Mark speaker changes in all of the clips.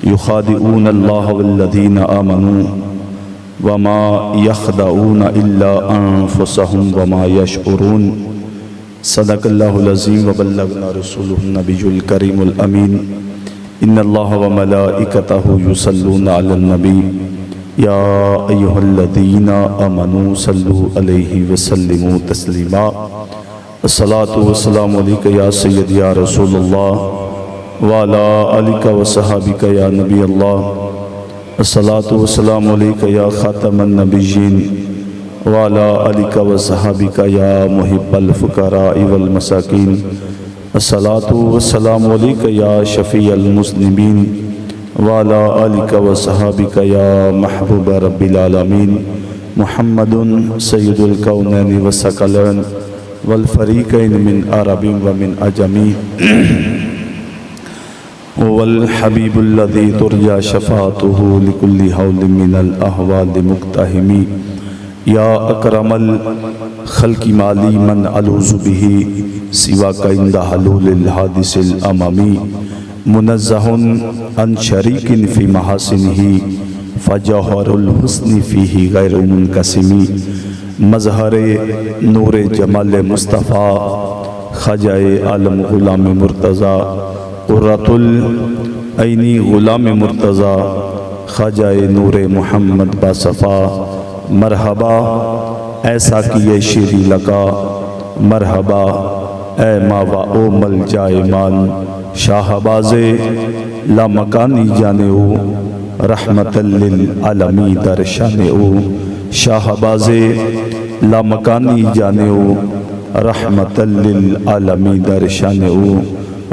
Speaker 1: युखादिऊन अल्लाह वल्लज़ीना आमनू वमा यख़दऊन इल्ला अनफुसहुम वमा यशऊरून। सदक़ल्लाहुल अज़ीम व बल्लगना रसूलुहुन नबियुल करीमुल अमीन। इन्नल्लाह व मलाइकतहु युसल्लूना अलन नबी या अय्युहल्लज़ीना आमनू सल्लु अलैहि व सल्लिमू तस्लीमा। अस्सलातु वस्सलामु अलैका या सय्यदी या रसूलल्लाह व अला आलिका व सहाबिका या नबी अल्लाह। अस्सलातु वस्सलामु अलैका या खातमन नबिय्यीन व अला आलिका व सहाबिका या मुहिब्बल फुक़राइ वल मसाकीन। अस्सलातु वस्सलामु अलैका या शफ़ीअल मुज़निबीन व अला आलिका व सहाबिका या महबूब रब्बिल आलमीन। मुहम्मदुन सय्यिदुल कौनैनि व सकलैन वल फ़रीक़ैन मिन अरबिन व मिन अजमी वल हबीबुल्लज़ी तुरजा शफ़ाअतुहु लिकुल्लि हौलिन मिनल अहवालि मुक़्तहिमी। या अकरमल खल्क़ि माली मन अलूज़ु बिही सिवाका इंदा हलूलिल हादिसिल अमामी। मुनज़्ज़हुन अन शरीकिन फ़ी महासिनिही फ़जौहरुल हुस्नि फ़ीही गैरु मुनक़सिमी। मज़हरे नूरे जमाल मुस्तफ़ा ख़जाए आलम ग़ुलाम मुर्तज़ा क़ुर्रतुल ऐनी ग़ुलाम मुर्तज़ा ख़जाए नूरे मुहम्मद बासफ़ा। मरहबा ऐसा किए शेरी लका मरहबा ए मावा ओ मल जाए मान। शाहबाज़े ला मकानी जाने ओ रहमतल लिल आलमी दरशाने ओ। शाहबाज़े ला मकानी जाने ओ रहमतल लिल आलमी दरशाने ओ।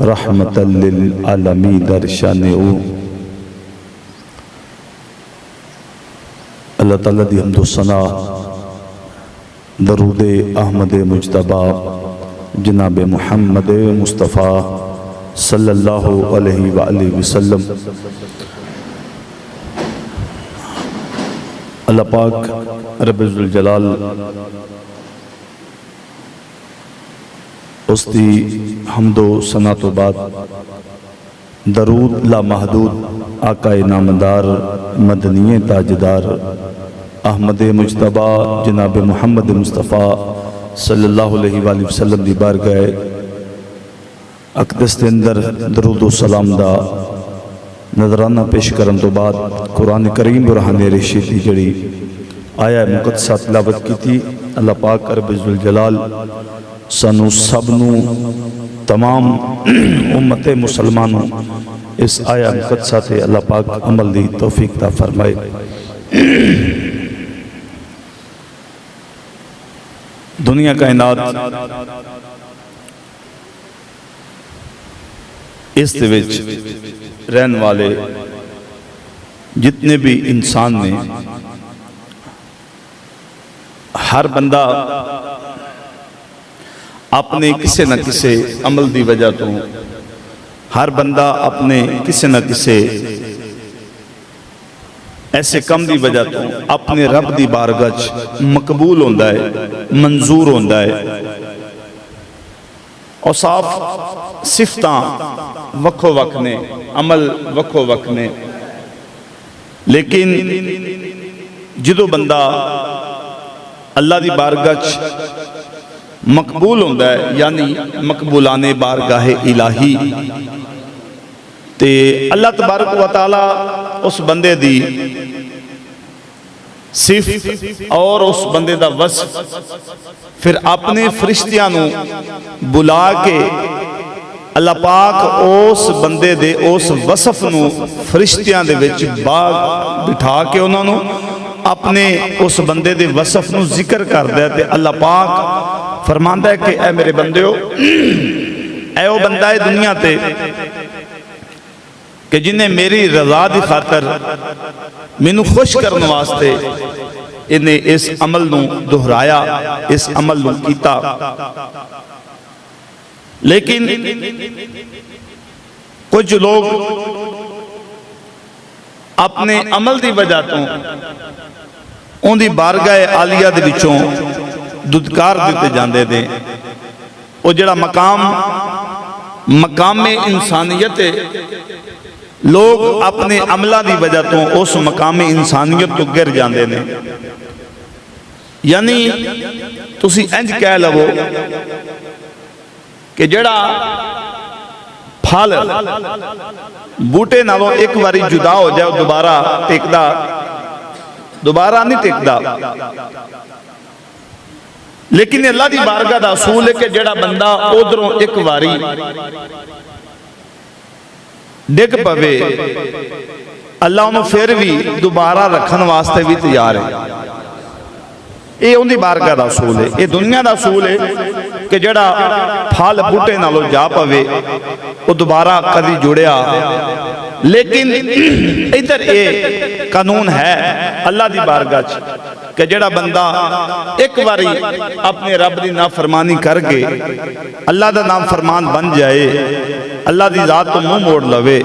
Speaker 1: रहमतल लिल आलमी दरशाने ओ। अल्लाह ताला दी हम्दो सना दरूद अहमद मुजतबा जनाब मुहम्मद मुस्तफ़ा सल्लल्लाहु अलैहि वसल्लम। अल्लाह पाक रब्बुल जलाल उसकी हम्दो सना तो बाद दरूद ला महदूद आकाए नामदार मदनीय ताजदार अहमद मुजतबा जनाब मुहम्मद मुस्तफ़ा सल्लल्लाहु अलैहि वसल्लम दी बारगाह अक़दस के अंदर दरूद सलाम दा नजराना पेश करन तो बाद कुरान करीम बुरहान रशीद की जड़ी आया मुक़द्दसा तिलावत की थी। अल्लाह पाक रब्बुल जलाल सानू सबनू तमाम उम्मत मुसलमानों इस आया मुक़द्दसा ते अल्लाह पाक अमल दी तौफीक ता फरमाए। दुनिया कायनात इस रहने वाले जितने भी इंसान ने हर बंदा अपने किसी न किसी अमल की वजह तो हर बंदा अपने किसी न किसी ऐसे कम की वजह तो अपने रब की बारगाह च मकबूल होंदा है मंजूर होंदा है। और साफ सिफतां वक्खो वक् ने अमल वक्खो वक् ने। लेकिन जो बंदा अल्लाह की बारगाह च मकबूल होंदा है यानी मकबूलाने बारगाह इलाही ते अल्लाह तबारक व तआला उस बंदे दी सिफ और उस बंदे दा वस्फ फिर अपने फरिश्तियां नू बुला के अल्लाह पाक उस बंदे दे उस वस्फ नू फरिश्तियां दे विच बाग बिठा के उन्होंने अपने उस बंदे दे वस्फ नू जिक्र करदा है। ते अल्लाह पाक फरमांदा है कि ऐ मेरे बंदेओ ऐ ओ बंदा है दुनिया ते कि जिन्हें मेरी रजा की खातर मैनू खुश करने वास्ते इन्हें इस अमल नू दोहराया इस अमल नू कीता। लेकिन कुछ लोग अपने अमल की वजह तो उनकी बारगाह आलिया दे विचों दुदकार दिते जाते थे। वो जड़ा मकाम मकामे इंसानियत है। लोग अपने अमलों की वजह तो उस मकामे इंसानियत तो गिर जाते हैं। यानी तुसी इंज कह लवो कि जड़ा फल बूटे नालों एक बारी जुदा हो जाए दोबारा टिकदा, दोबारा नहीं टिकदा। लेकिन अल्लाह की बारगाह का असूल है कि जड़ा बंदा उधरों एक बारी डिग पवे, अल्लाह उन्होंने फिर भी दोबारा रखने वास्ते भी तैयार है। ये उनकी बारगाह का असूल है। ये दुनिया का असूल है कि जड़ा फल बूटे नालों जा पवे वो दोबारा कभी जुड़िया। लेकिन इधर ये कानून है अल्लाह की बारगाह कि जड़ा बंदा एक बारी अपने रब की नाफरमानी करके अल्लाह का नाम फरमान बन जाए, अल्लाह की जात तो मुंह मोड़ लवे,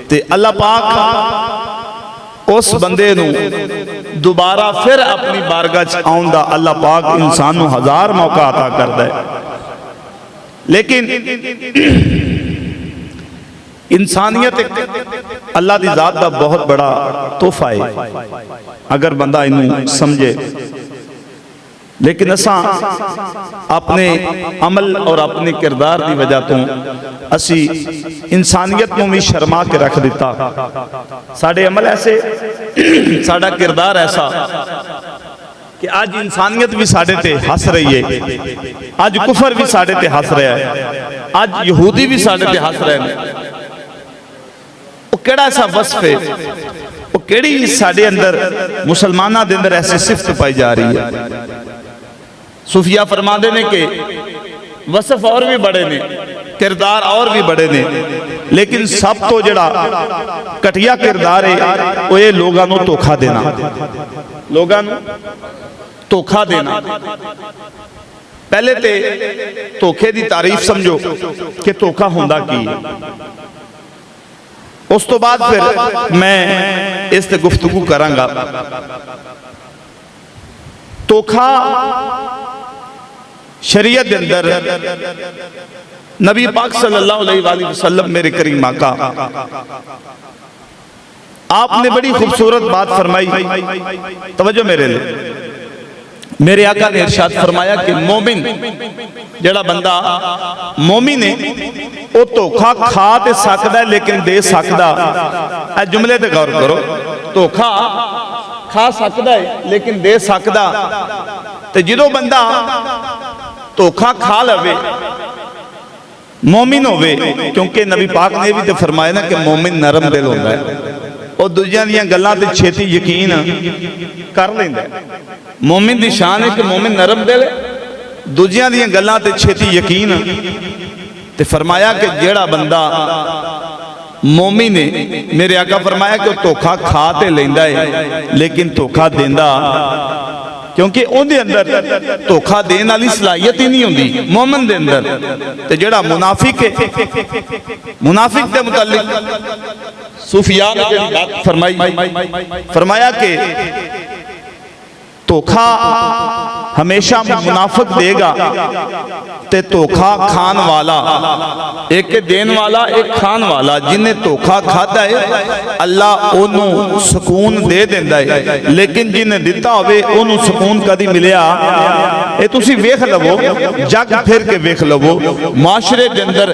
Speaker 1: ते अल्लाह पाक उस बंदे नू दोबारा फिर अपनी बारगाह च आउण दा अल्लाह पाक इंसान नू 1000 मौका अता करदा है। लेकिन इंसानियत एक अल्लाह की जात का बहुत बड़ा तोहफा है अगर बंदा इनू समझे। लेकिन असा अपने अमल और अपने किरदार की वजह तो असी इंसानियत को भी शर्मा के रख दिता। साडे अमल ऐसे, साडा किरदार ऐसा कि आज इंसानियत भी साडे ते हस रही है, आज कुफर भी साडे ते हस रहा है, आज यहूदी भी साडे ते हस रहे हैं। वो केड़ा ऐसा वस्फ है, वो केड़ी साडे अंदर मुसलमाना दे अंदर ऐसी सिफत पाई जा रही है। सूफिया फरमाते ने कि वसफ और भी बड़े ने, किरदार और भी बड़े ने, लेकिन सब तो जड़ा घटिया किरदार है वो ये लोगों को धोखा देना, लोगों को धोखा देना। पहले तो धोखे की तारीफ समझो कि धोखा होंदा की है, उस तो बाद फिर मैं इस ते गुफ्तगू करांगा। धोखा शरीयत के अंदर नबी पाक सल्लल्लाहु अलैहि वसल्लम मेरे करीम आका आपने बड़ी खूबसूरत बात फरमाई। तवज्जो मेरे आका ने इरशाद फरमाया कि मोमिन जड़ा बंदा मोमिन है वो धोखा खा ते सकदा है लेकिन दे सकदा। ए जुमले ते गौर करो, धोखा खा सकदा है लेकिन दे सकदा। ते जो बंदा धोखा खा लवे मोमिन होवे, क्योंकि नबी पाक ने भी तो फरमाया ना कि मोमिन नरम दिल होता है, और दूजियां दी गल्लां ते छेती यकीन कर लैंदा है। मोमिन दी शान है कि मोमिन नरम दिल है, दूजियां दी गल्लां ते छेती यकीन। ते फरमाया कि जेड़ा बंदा मोमिन है, मेरे आका फरमाया कि धोखा खा ते लैंदा है लेकिन धोखा देंदा, क्योंकि उहदे अंदर धोखा देने वाली सलाहियत ही नहीं होंदी मोमिन दे अंदर। ते जेड़ा मुनाफिक है, मुनाफिक दे मुतालिक सूफिया ने जेड़ी बात फरमाई, फरमाया कि धोखा हमेशा मुनाफिक देगा, ते धोखा खान वाला एक देन वाला एक खान वाला, जिन्हें धोखा खाता है अल्लाह ओनू सुकून दे देंदा है, लेकिन जिन्हें दिता होवे ओनू सुकून कदी मिलिया। ये तुसी वेख लवो, जग फिर के वेख लवो, माशरे दे अंदर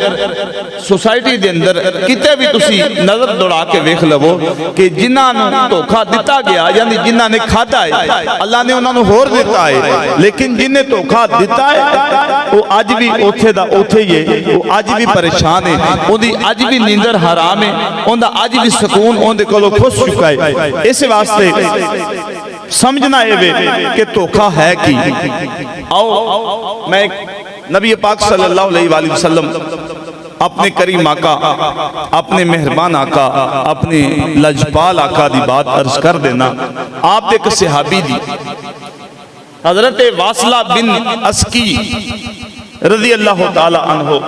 Speaker 1: सोसाइटी दे अंदर किते भी तुसी नजर दौड़ा के वेख लवो कि जिन्हां नू धोखा दिता गया यानी जिन्हां ने खाता है अल्लाह ने उन्होंने होर दिता है, लेकिन जिन्हें धोखा दिता है वो अज भी उथे दा उथे ही है, वो अज भी परेशान है, उनकी अज भी नींदर हराम है, उनका अज भी सुकून उनके कोलों खुस चुका है। इस वास्ते समझना है कि धोखा है कि। आओ मैं नबी पाक सल्लल्लाहु अलैहि वसल्लम अपने करीम आका, अपने मेहरबान आका, अपने लजपाल आका दी बात अर्ज कर देना। आप एक सहाबी दी हजरत वासला बिन अस्की रज़ी अल्लाह ताला अन्हो,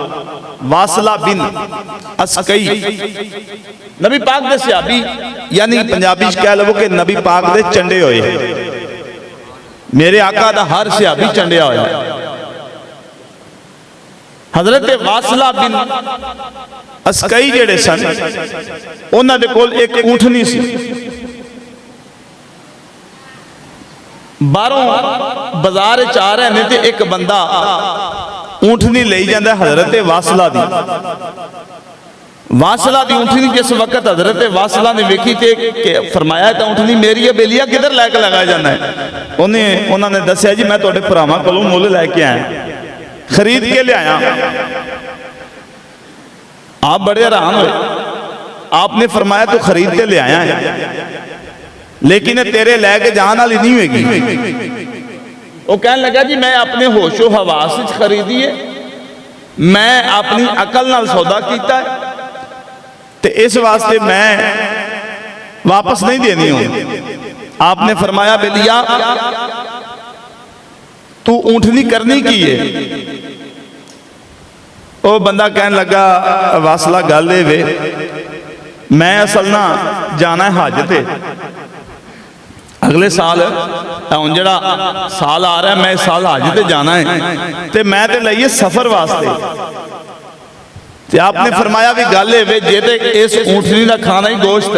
Speaker 1: वासला बिन अस्कई नबी पाक दे सहाबी, यानी पंजाबी कह लो कि नबी पाक दे चंडे होए। मेरे आका दा हर सहाबी चंडिया होया। हजरत वासला बिन अस्कई जेड़े सन उन्हां दे कोल एक ऊँटनी सी। बाहरों बाजार च आ रहे हैं तो एक बंदा ऊँटनी लई जांदा हजरत वासला दी। वासला दी ऊँटनी जिस वक्त हजरत वासला ने वेखी ते फरमाया तो ऊँटनी मेरी है बेलिया किधर लैके लगाया जाना है। उन्होंने दसिया जी मैं तुहाडे भरावां कोलों मुल लैके आया, खरीद के लिया। आप बड़े हैरान हुए। आपने फरमाया तू खरीद के ले आया है लेकिन तेरे लैके जान वाली नहीं होगी। वो कहने लगा जी मैं अपने होशो हवास खरीदी है, मैं अपनी अकल नाल सौदा किया है ते इस वास्ते मैं वापस नहीं देनी हूं। आपने फरमाया बेलिया तू ऊँटनी करनी की है। वो बंदा कहने लगा वासला गल वे मैं असल ना जाना है हज ते अगले साल हुण जिहड़ा साल आ रहा है मैं इस साल हज ते जाना है ते मैं ते लईए सफर वास्ते। ते आपने फरमाया भी गल वे जे ते इस ऊँटनी का खाना ही गोश्त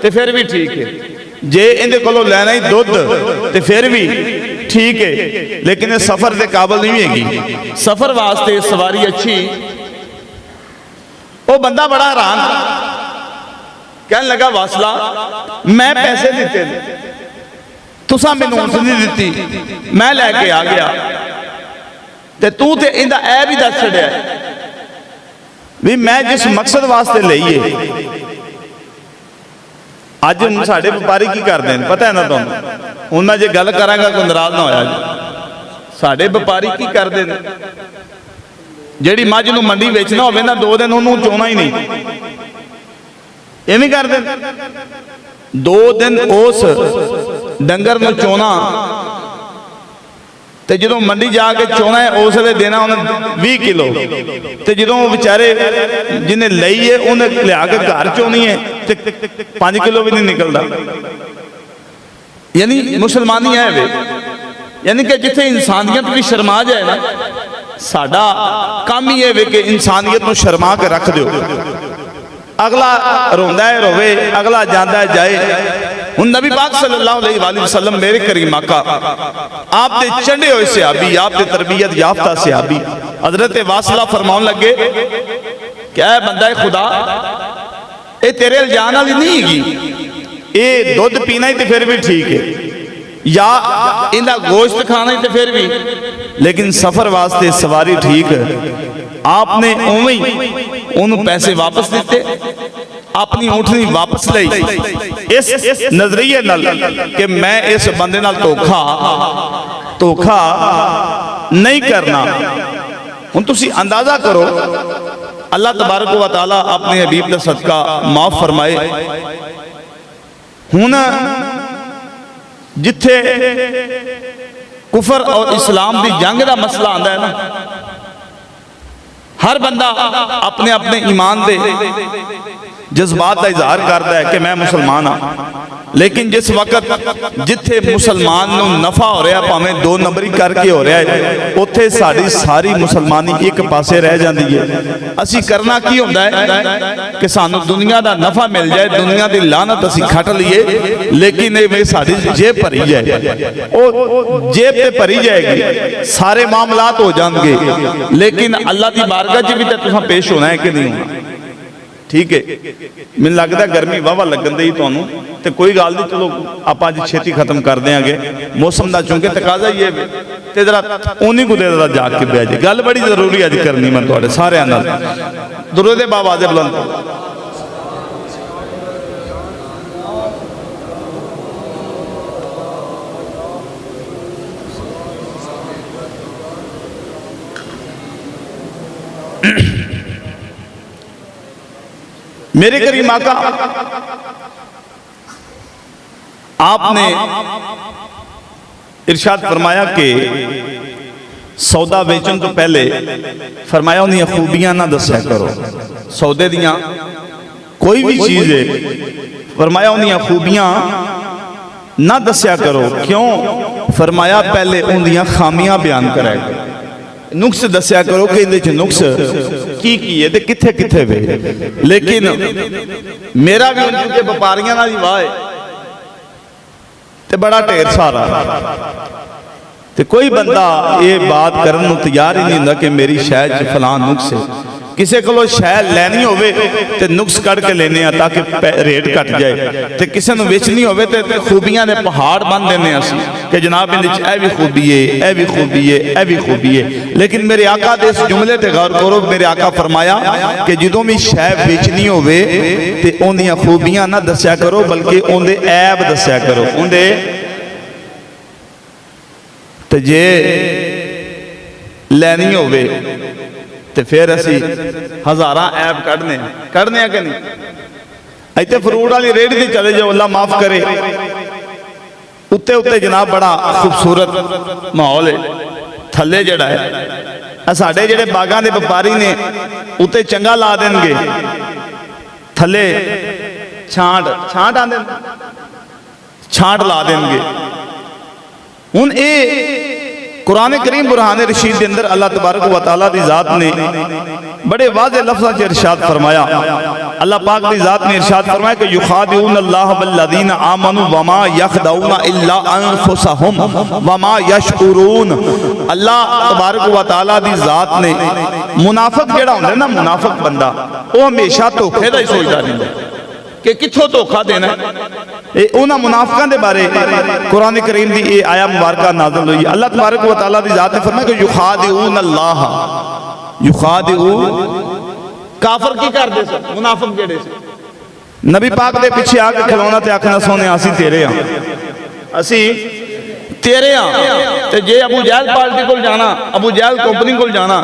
Speaker 1: ते फिर भी ठीक है, जे इहदे कोलों लैना ही दुध ते फिर भी ठीक है, लेकिन सफर के काबिल नहीं हैगी। सफर वास्ते सवारी अच्छी। वो बंदा बड़ा हैरान कहने लगा वासला मैं पैसे दिते तुसा मैनू ऊँटनी दी मैं लैके आ गया ते तू ते इहदा ऐ भी दस छड़िया भी मैं जिस मकसद वास्ते लईए। अज साडे व्यापारी की करते हैं पता है ना तुहानू, हुण मैं जे गल करांगा कोई नाराज ना होया जी। साडे व्यापारी की करते हैं जिहड़ी मझ नूं मंडी वेचना होवे ना 2 दिन उहनूं चोना ही नहीं, इवें करदे 2 दिन उस डंगर नूं चोना ते जदों मंडी जाके चोना है उस वेले देना उन्हें 20 किलो ते जदों बेचारे जिन्हें लई है उन्हें लिया के घर चोनी है ते 5 किलो भी नहीं निकलता। यानी मुसलमानी है वे, यानी कि जिथे इंसानियत भी शर्मा जाए ना साडा काम ही है वे कि इंसानियत को शर्मा के रख दो। अगला रोंदा है रोवे, अगला जाता है जाए। हुण नबी पाक सल्लल्लाहु अलैहि वसल्लम मेरे करीम आका आप दे चढ़े हुए सहाबी, आप दे तरबियत याफ्ता सहाबी हजरत वासला फरमाउन लगे क्या बंदा है खुदा ये तेरे इल्जाम वाली नहीं हैगी, ये दुध पीना ही तो फिर भी ठीक है या इनका गोश्त खाना ही तो फिर भी, लेकिन सफर वास्ते सवारी ठीक है। आपने उवें उन्होंने पैसे वापस दिते, अपनी ऊँटनी वापस ली इस नजरिए नाल कि मैं इस बंदे नाल धोखा नहीं करना। हुण तुसी अंदाजा करो अल्लाह तबारक व तआला अपने हबीब दा सदका माफ फरमाए। हुण जिथे कुफर और इस्लाम की जंग का मसला आता है ना, हर बंदा अपने अपने ईमान दे जज्बात का इजहार करता है कि मैं मुसलमान हाँ, लेकिन जिस वक्त जिथे मुसलमान नूं नफा हो रहा भावें 2 नंबरी करके हो रहा है उत्थे साड़ी सारी मुसलमानी एक पासे रह जाती है। असी करना की होंदा है कि सानू दुनिया का नफा मिल जाए, दुनिया की लानत असी खट लीए, लेकिन ये साड़ी जेब भरी जाए, वो जेब ते भरी जाएगी, सारे मामलात हो जाएंगे, लेकिन अल्लाह की बारगाह च भी तो तुहां पेश होना है कि नहीं होना। ठीक है, मैनूं लगदा गर्मी वाहवा लगन दी तुहानूं ते कोई गल नहीं, चलो आपां अज छेती खत्म कर देंगे, मौसम का चूंकि तकाजा ही है ते जरा उन्हीं को जरा जाग के बैठ जाए। गल बड़ी जरूरी अज करनी मैं तुहाडे सारिआं नाल। दुरूद बाबा दे बुलंद मेरे करीम आका आपने इरशाद फरमाया कि सौदा बेचन तो पहले फरमाया उन्हीं खूबियां ना दस्या करो, सौदे दियां कोई भी चीज है फरमाया उन्हीं खूबियां ना दस्या करो। क्यों? फरमाया पहले उन्दियां खामियां बयान कराएगा। नुक्स दस्या करो कि इहदे च नुक्स की है ते किथे किथे वे। लेकिन मेरा भी उनके व्यापारियों नाल ही वाह है ते बड़ा ढेर सारा, ते कोई बंदा ये बात करन नूं तैयार ही नहीं हुंदा कि मेरी शै च फलां नुक्स है। किसी को शै लैनी होवे ते नुक्स कढ़ के लेने ताकि रेट घट जाए, ते किसी नूं वेचनी होवे ते खूबियां दे पहाड़ बन देने असीं कि जनाब इहदे च ऐ भी खूबी है, ऐ भी खूबी है, ऐ भी खूबी है। लेकिन मेरे आका दे इस जुमले ते गौर करो। मेरे आका फरमाया कि जदों भी शै बेचनी होवे ते उहदियां खूबियां ना दस्या करो बल्कि उहदे ऐब दस्या करो। उहदे ते जे लैनी होवे ते फिर असी हज़ारा ऐब कढ़ने कि नहीं। इतने फ्रूट वाली रेहड़ी ते चले जाओ, अल्लाह माफ करे, उत्ते उत्ते जनाब बड़ा खूबसूरत माहौल है, थले जड़ा है साढ़े जेडे बागां दे व्यापारी ने उत्ते चंगा ला देंगे, थले छांट आंदे छांट ला देंगे। हुण ये कुरान करीम बुरहान रशीद के अंदर अल्लाह तबारक व तआला दी जात ने बड़े वाज़े लफ्ज़ां च इरशाद फरमाया। अल्लाह पाक दी जात ने इरशाद फरमाया कि युखादिऊन अल्लाह वल्लज़ीना आमनू वमा यखदऊना इल्ला अनफुसहुम वमा यशउरून। अल्लाह तबारक व तआला दी जात ने मुनाफिक जेड़ा हुंदा ना, मुनाफिक बंदा वो हमेशा धोखे दा ही सोचदा रहिंदा कि कित्थों धोखा देना है। उन्हां मुनाफिकां दे बारे कुरान करीम दी ये आया मुबारका नाज़िल हुई। अल्लाह तबारक व तआला दी जात ने फरमाया कि युखादिऊन अल्लाह, युखादिऊन काफिर की करदे सन, मुनाफिक जेड़े सन नबी पाक दे पीछे आके खलोना ते आखना सोने असी तेरे हां, असी तेरे हां। ते जे अबू जहल पार्टी को जाना, अबू जहल कंपनी को जाना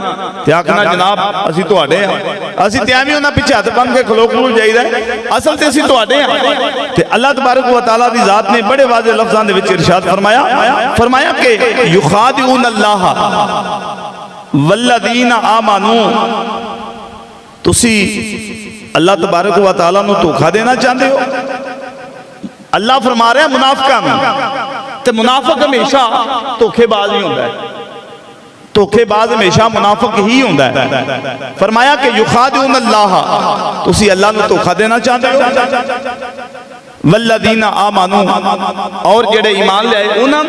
Speaker 1: ते आखना जनाब असी तुहाडे हां, असी ते एवें उन्हां पीछे हथ बन के खलो खलो जाईदा, असल ते असी तुहाडे हां। ते अल्लाह तबारक व तआला दी जात ने बड़े वाज़े लफ्ज़ां दे विच इरशाद फरमाया कि युखादिऊन अल्लाह वल्लज़ीना आमनू, तुसी अल्लाह तबारक व तआला नूं धोखा देना चाहते हो। अल्लाह फरमा रहा है मुनाफिकां नूं, ते मुनाफिक हमेशा धोखेबाज ही होंदा है, धोखेबाज हमेशा मुनाफिक ही होंदा है। फरमाया कि युखादिऊन अल्लाह, तुसी अल्लाह नूं धोखा देना चाहते हो। वल्लज़ीना आमनू, और जेड़े ईमान ले आए उन्हां,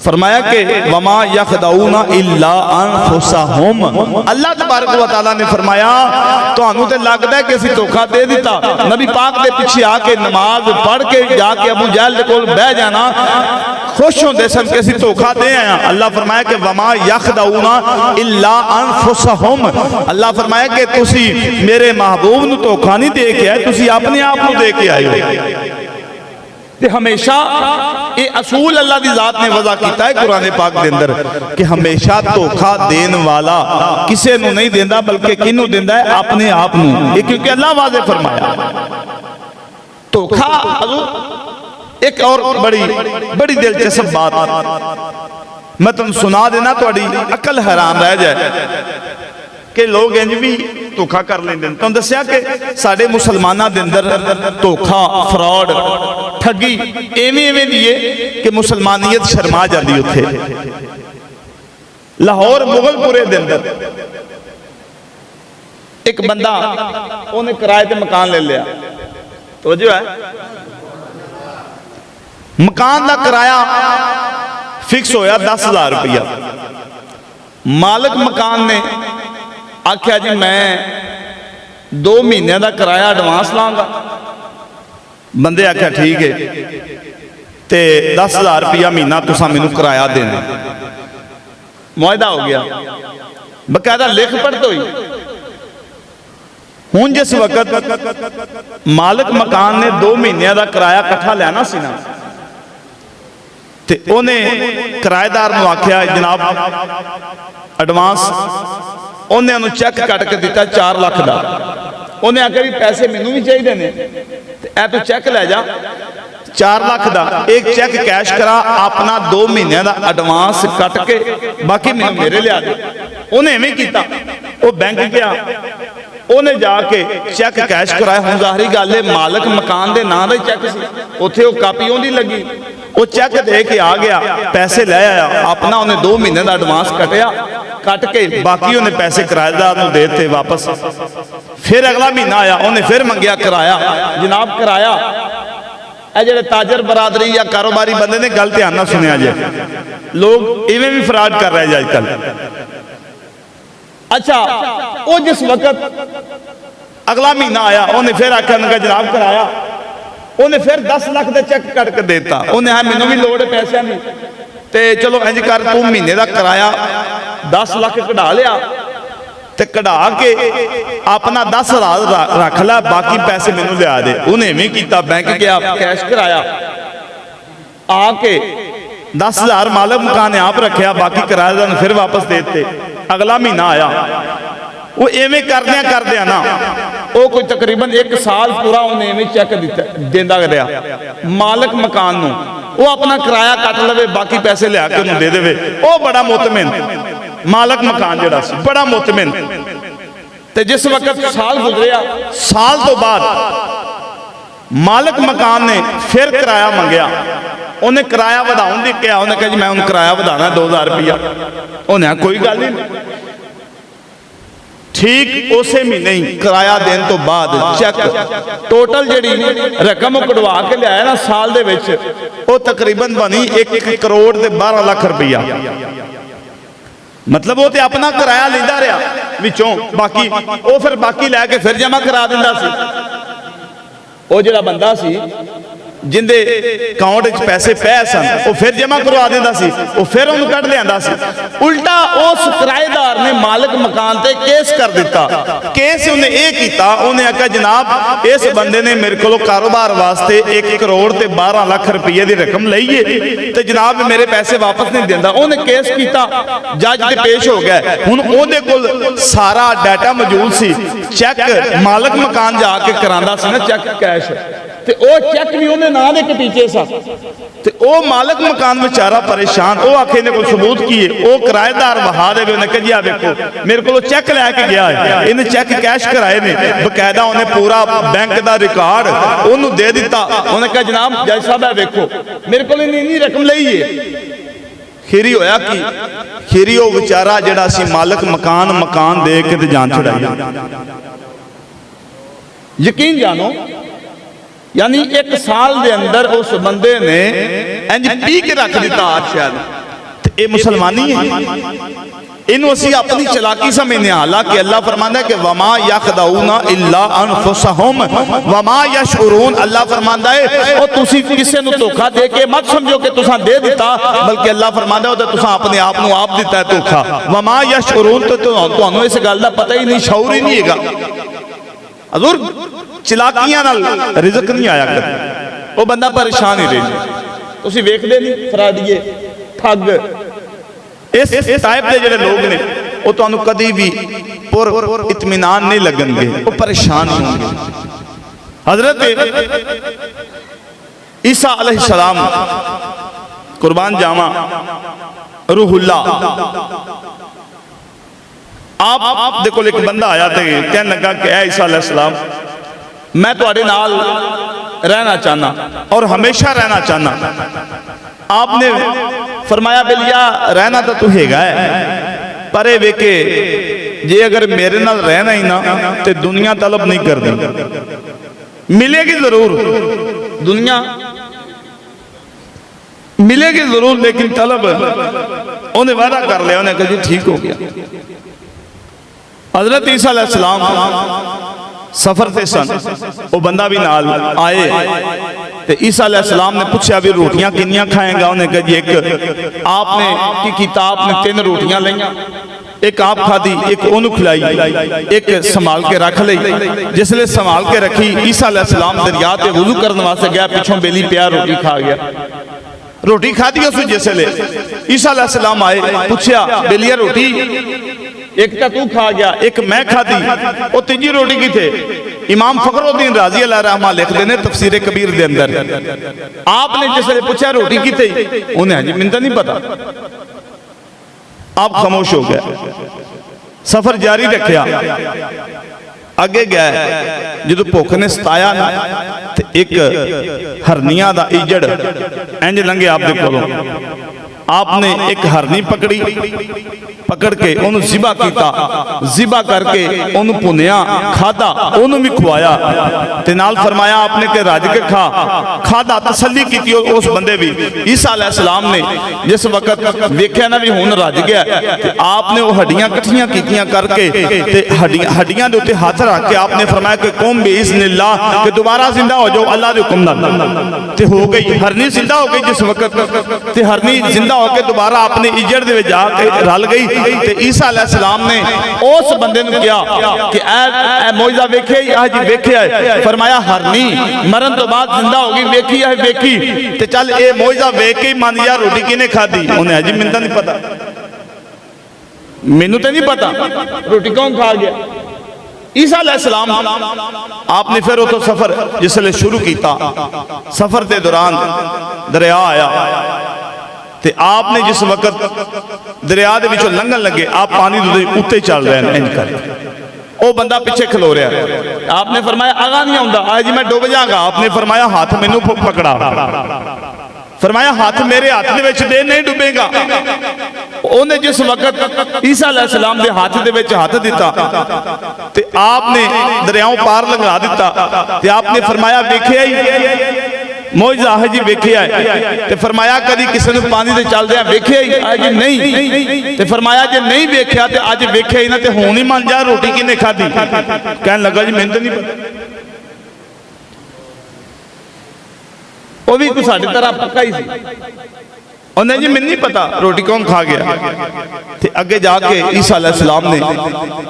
Speaker 1: फरमाया कि वमा यखदऊना इल्ला अनफुसहुम। अल्लाह तबारक व तआला ने फरमाया तुहानू ते लगदा है कि असीं धोखा दे दिता। नबी पाक दे पीछे आके नमाज पढ़ के जाके अबू जहल दे कोल बह जाना, खुश होंदे सन कि असीं धोखा दे आया। अल्लाह फरमाया कि वमा यखदऊना इल्ला अनफुसहुम। अल्लाह फरमाया कि तुसी मेरे महबूब नू धोखा नहीं दे के आए, तुसी अपने आप नू दे के आए हो। ते हमेशा ये असूल अल्लाह की जात ने वज़ा किया है कुरान पाक के अंदर कि हमेशा धोखा देने वाला किसी को नहीं देता बल्कि किनू देता है, अपने आप नू। क्योंकि अल्लाह वाज़े फरमाया धोखा। एक और बड़ी दिलचस्प बात मैं तुम सुना देना, थोड़ी अकल हैरान रह जाए कि लोग इंज भी धोखा कर लेंदे। तुम दस्या कि साडे मुसलमानां दे अंदर धोखा, फ्रॉड, ठगी एवें दी है कि मुसलमानियत शर्मा जाती। उत्थे लाहौर मुगलपुरे दे अंदर एक बंदा उन्हें किराए ते मकान ले लिया, तो जो है मकान का किराया फिक्स होया 10,000 रुपया। मालिक मकान ने आख्या जी मैं 2 महीने का किराया एडवांस लाँगा। बंदे आख्या ठीक है, तो 10,000 रुपया महीना तुसा मैनू किराया देना। मुआहदा हो गया, बकायदा लिख पढ़त हुई। हुण जिस वक्त मालिक मकान ने 2 महीने का किराया इकट्ठा लेना सी ना, ते उन्हें किराएदार नूं आख्या जनाब एडवांस, उन्हें उन्हें चैक कट के दिता 4 लाख का। उन्हें आख्या भी पैसे मैनू भी चाहिए ने, ऐ तू चैक लै जा 4 लाख का, एक चैक कैश करा, अपना 2 महीने का एडवांस कट के बाकी मैनू मेरे लिया दे। उन्हें इवें किया, वो बैंक गया, उन्हें जाके चैक कैश कराया। हुण ज़ाहिरी गल है मालिक मकान के नाम का चैक सी, उत्थे वो कापी उहदी लगी, वो चैक दे के आ गया, पैसे ले आया अपना, उन्हें 2 महीने का एडवांस कटिया, कट के बाकी उन्हें पैसे किराएदार को दे दिते वापस। फिर अगला महीना आया, उन्हें फिर मंगया किराया, जनाब किराया। ये ताजर बरादरी या कारोबारी बंदे ने गल ध्यान ना सुनिया जे, लोग इवें भी फ्रॉड कर रहे हैं अजकल। अच्छा, वो जिस वक्त अगला महीना आया, उन्हें फिर आख्या जनाब किराया, उन्हें फिर 10 लाख का चेक कट के देता। उन्हें मैनू भी लोड़ है पैसा नहीं, तो चलो इंज कर तू महीने का किराया 10 लाख कढ़ा लिया, तो कढ़ा के अपना 10,000 रख ला, बाकी पैसे मैनू लिया दे। उन्हें भी किया, बैंक गया, कैश कराया, आके 10,000 मालिक मकान ने आप रखा, बाकी किराएदार ने फिर वापस दे दिते। अगला महीना आया, वो इवें करदे ना, वो कोई तकरीबन 1 साल पूरा उन्हें इवें चेक देता रहा मालिक मकान नूं। वो अपना किराया कट लवे, बाकी पैसे लिया के उन्हें दे देवे। वो बड़ा मुतमिन मालिक मकान जिहड़ा सी, बड़ा मुतमिन। ते जिस वक्त साल गुजरिया, साल तो बाद मालिक मकान ने फिर किराया मंगया, उन्हें किराया वधाउण दी कहा, उन्हें कहा जी मैं उन्हें किराया वधाना 2000 रुपया। उन्हें कोई गल नहीं। ठीक उस महीने ही किराया देने तो बाद चेक टोटल जी रकम कढ़वा के लिया ना साल दे विच, वो तकरीबन बनी 1 करोड़ 12 लाख रुपया। मतलब वो तो अपना किराया लेंदा रहा विचों, बाकी वो फिर बाकी लैके फिर जमा करा दिंदा सी। वो जिहड़ा बंदा सी जिंदे अकाउंट च पैसे पै सन, वो फिर जमा करवा देंदा सी, वो फिर उन्हें कढ़ लियांदा सी। उल्टा उस किराएदार ने मालिक मकान ते केस कर दिता। केस उन्हें यह किया, उन्हें आख्या जनाब इस बंदे ने मेरे को कारोबार वास्ते 1 करोड़ 12 लाख रुपये की रकम लई है, तो जनाब मेरे पैसे वापस नहीं देंदा। उन्हें केस किया, जज ते पेश हो गया। हुण उहदे कोल सारा डाटा मौजूद सी, चैक मालिक मकान जाके करांदा सी ना चैक कैश, ते ओ चेक भी उन्हें ना दे के पीछे सा, ते ओ मालिक मकान बेचारा परेशान। वो आखे इन्हें कोई सबूत की है, वो किराएदार बहा दे। उन्हें कहा जी आ देखो मेरे को चेक लैके गया है, इन्हें चेक कैश कराए ने बकायदा, उन्हें पूरा बैंक का रिकॉर्ड उन्होंने दे दिता। उन्हें कहा जनाब जज साहब है देखो मेरे को इन्नी रकम लई है। खीरी होया कि खीरी वो बेचारा जिहड़ा सी मालिक मकान दे के जान छुड़ाई। यकीन जानो, यानी 1 साल के अंदर उस बंदे ने इंज पी के रख दिता शायद। ये मुसलमानी है, इन्हों असी अपनी चलाकी समझने। हालांकि अल्लाह फरमांदा है कि वमा यखदऊना इल्ला अनफुसहुम वमा यशउरून। अल्लाह फरमांदा है ओ तुसी किसी नूं धोखा दे के मत समझो कि तुसां दे दिता, बल्कि अल्लाह फरमांदा है तुसां अपने आप नूं आप दिता है धोखा। वमा यशउरून, तो तुहानूं इस गल दा पता ही नहीं, शऊर ही नहीं हैगा। हजूर चलाकियां नाल रिज़्क नहीं आया कर, वो बंदा परेशान ही रहे। तुसीं वेखदे नहीं फराडिए ठग इस टाइप के जिहड़े लोग ने, वो तुहानूं कदी भी पुर इत्मीनान नहीं लगणगे, वो परेशान होंगे। हजरत ईसा अलैहिस्सलाम कुर्बान जावा रूहुल्लाह, आप देखो एक बंदा आया तो कहने लगा कि ऐ ईसा अलैहिस्सलाम मैं तुहाडे नाल रहना चाहना और हमेशा रहना चाहना। आपने फरमाया बिलिया रहना तो तू हैगा है, पर ये वेखे जे अगर मेरे नाल रहना ही ना तो दुनिया तलब नहीं कर दी, मिलेगी जरूर दुनिया मिलेगी जरूर, लेकिन तलब उन्हें वादा कर लिया। उन्हें कहा जी ठीक हो गया। हजरत ईसा अलैहिस्सलाम सफर से सन, वो बंदा भी नाल आए तो ईसा अलैहिस्सलाम ने पूछा भी रोटियां कितनियां खाएगा। उन्हें कहा जी एक आपने की किताब ने 3 रोटियां लिया, एक आप खाधी, एक उन्होंने खिलाई, एक संभाल के रख ली। जिसले संभाल के रखी, ईसा अलैहिस्सलाम दरिया ते वुज़ू करने वास्ते गया, पिछों बेली पिया रोटी खा गया। रोटी खाधी उस जिसले ईसा अलैहिस्सलाम आए, पूछा बेलिया रोटी एक तो तू खा गया, एक मैं खाधी, वो तीजी रोटी की थे। इमाम फखरुद्दीन राजी अल्लाह रहमा लिखते हैं तफसीर कबीर के अंदर, आपने जिसले पूछा रोटी की थी, उन्हें हजी मिनता नहीं पता। आप खामोश हो गए, सफर जारी रखा। अगे गया जो भुख ने सताया ना तो एक हरनिया का इजड़ इंज लंघे आपके कोलों। आपने एक हरनी पकड़ी, पकड़ के उन्होंने जिबा किया, जिबा करके उन्होंने भुनिया खादा, उन्होंने भी खुआया ते नाल फरमाया आपने के रज के खा खादा, तसल्ली की उस बंदे भी। ईसा अलैहिस्सलाम ने जिस वक्त वेख्या ना भी हुण रज गया ते आपने वो हड्डियां कट्ठियां कीतियां करके ते हड्डियां दे उत्ते हाथ रख के आपने फरमाया कि कुम बिइज़्निल्लाह, कि दोबारा जिंदा हो जाओ अल्लाह दे हुक्म नाल। ते हो गई हरनी जिंदा हो गई जिस वक्त, ते हरनी जिंदा होकर दोबारा अपने इजड़ दे विच जाके रल गई। ते ईसा अलैहिस्सलाम ने उस बंदे नूं कहा कि ए मौजज़ा वेखिया ही अज वेखिया है। फरमाया हरनी मरन तो बाद जिंदा हो गई, वेखी है वेखी, ते चल ये मौजज़ा वेख के ही मान जा रोटी किने खाधी। उन्हें अजी मैनूं नहीं पता, मैनूं तो नहीं पता रोटी कौन खा गया। ईसा अलैहिस्सलाम आपने फिर उतो सफर जिसले शुरू किया, सफर के दौरान दरिया आया ते आपने जिस वक्त दरिया के विचों लंघन लगे, आप पानी दे उत्ते चल रहे हैं इंज कर, वो बंदा पिछे खलो रहा है। आपने फरमाया आगा नहीं आउंदा, आज मैं डुब जागा। आपने फरमाया हाथ मैनू पकड़ा, फरमाया हाथ मेरे हाथ दे विच दे, नहीं डुबेगा। उन्हें जिस वक्त ईसा अलैहिस्सलाम दे हाथ दे विच हाथ दिता ते आपने दरियाओं पार लंघा दिता। ते आपने फरमाया वेखिया ही मौजज़ा है जी, वेखिया है। ते फरमाया कभी किसी ने पानी से चलदे वेखिया ही है जी, नहीं। ते फरमाया जे नहीं वेखिया ते अज वेखिया ही ना, ते हुण ही मन जा रोटी किने खाधी। कहन लगा जी मैनूं तो नहीं पता, वो भी कुछ साडी तरह पक्का ही सी। उन्हें जी मैनूं नहीं पता रोटी कौन खा गया। ते अगे जाके ईसा अलैहिस्सलाम ने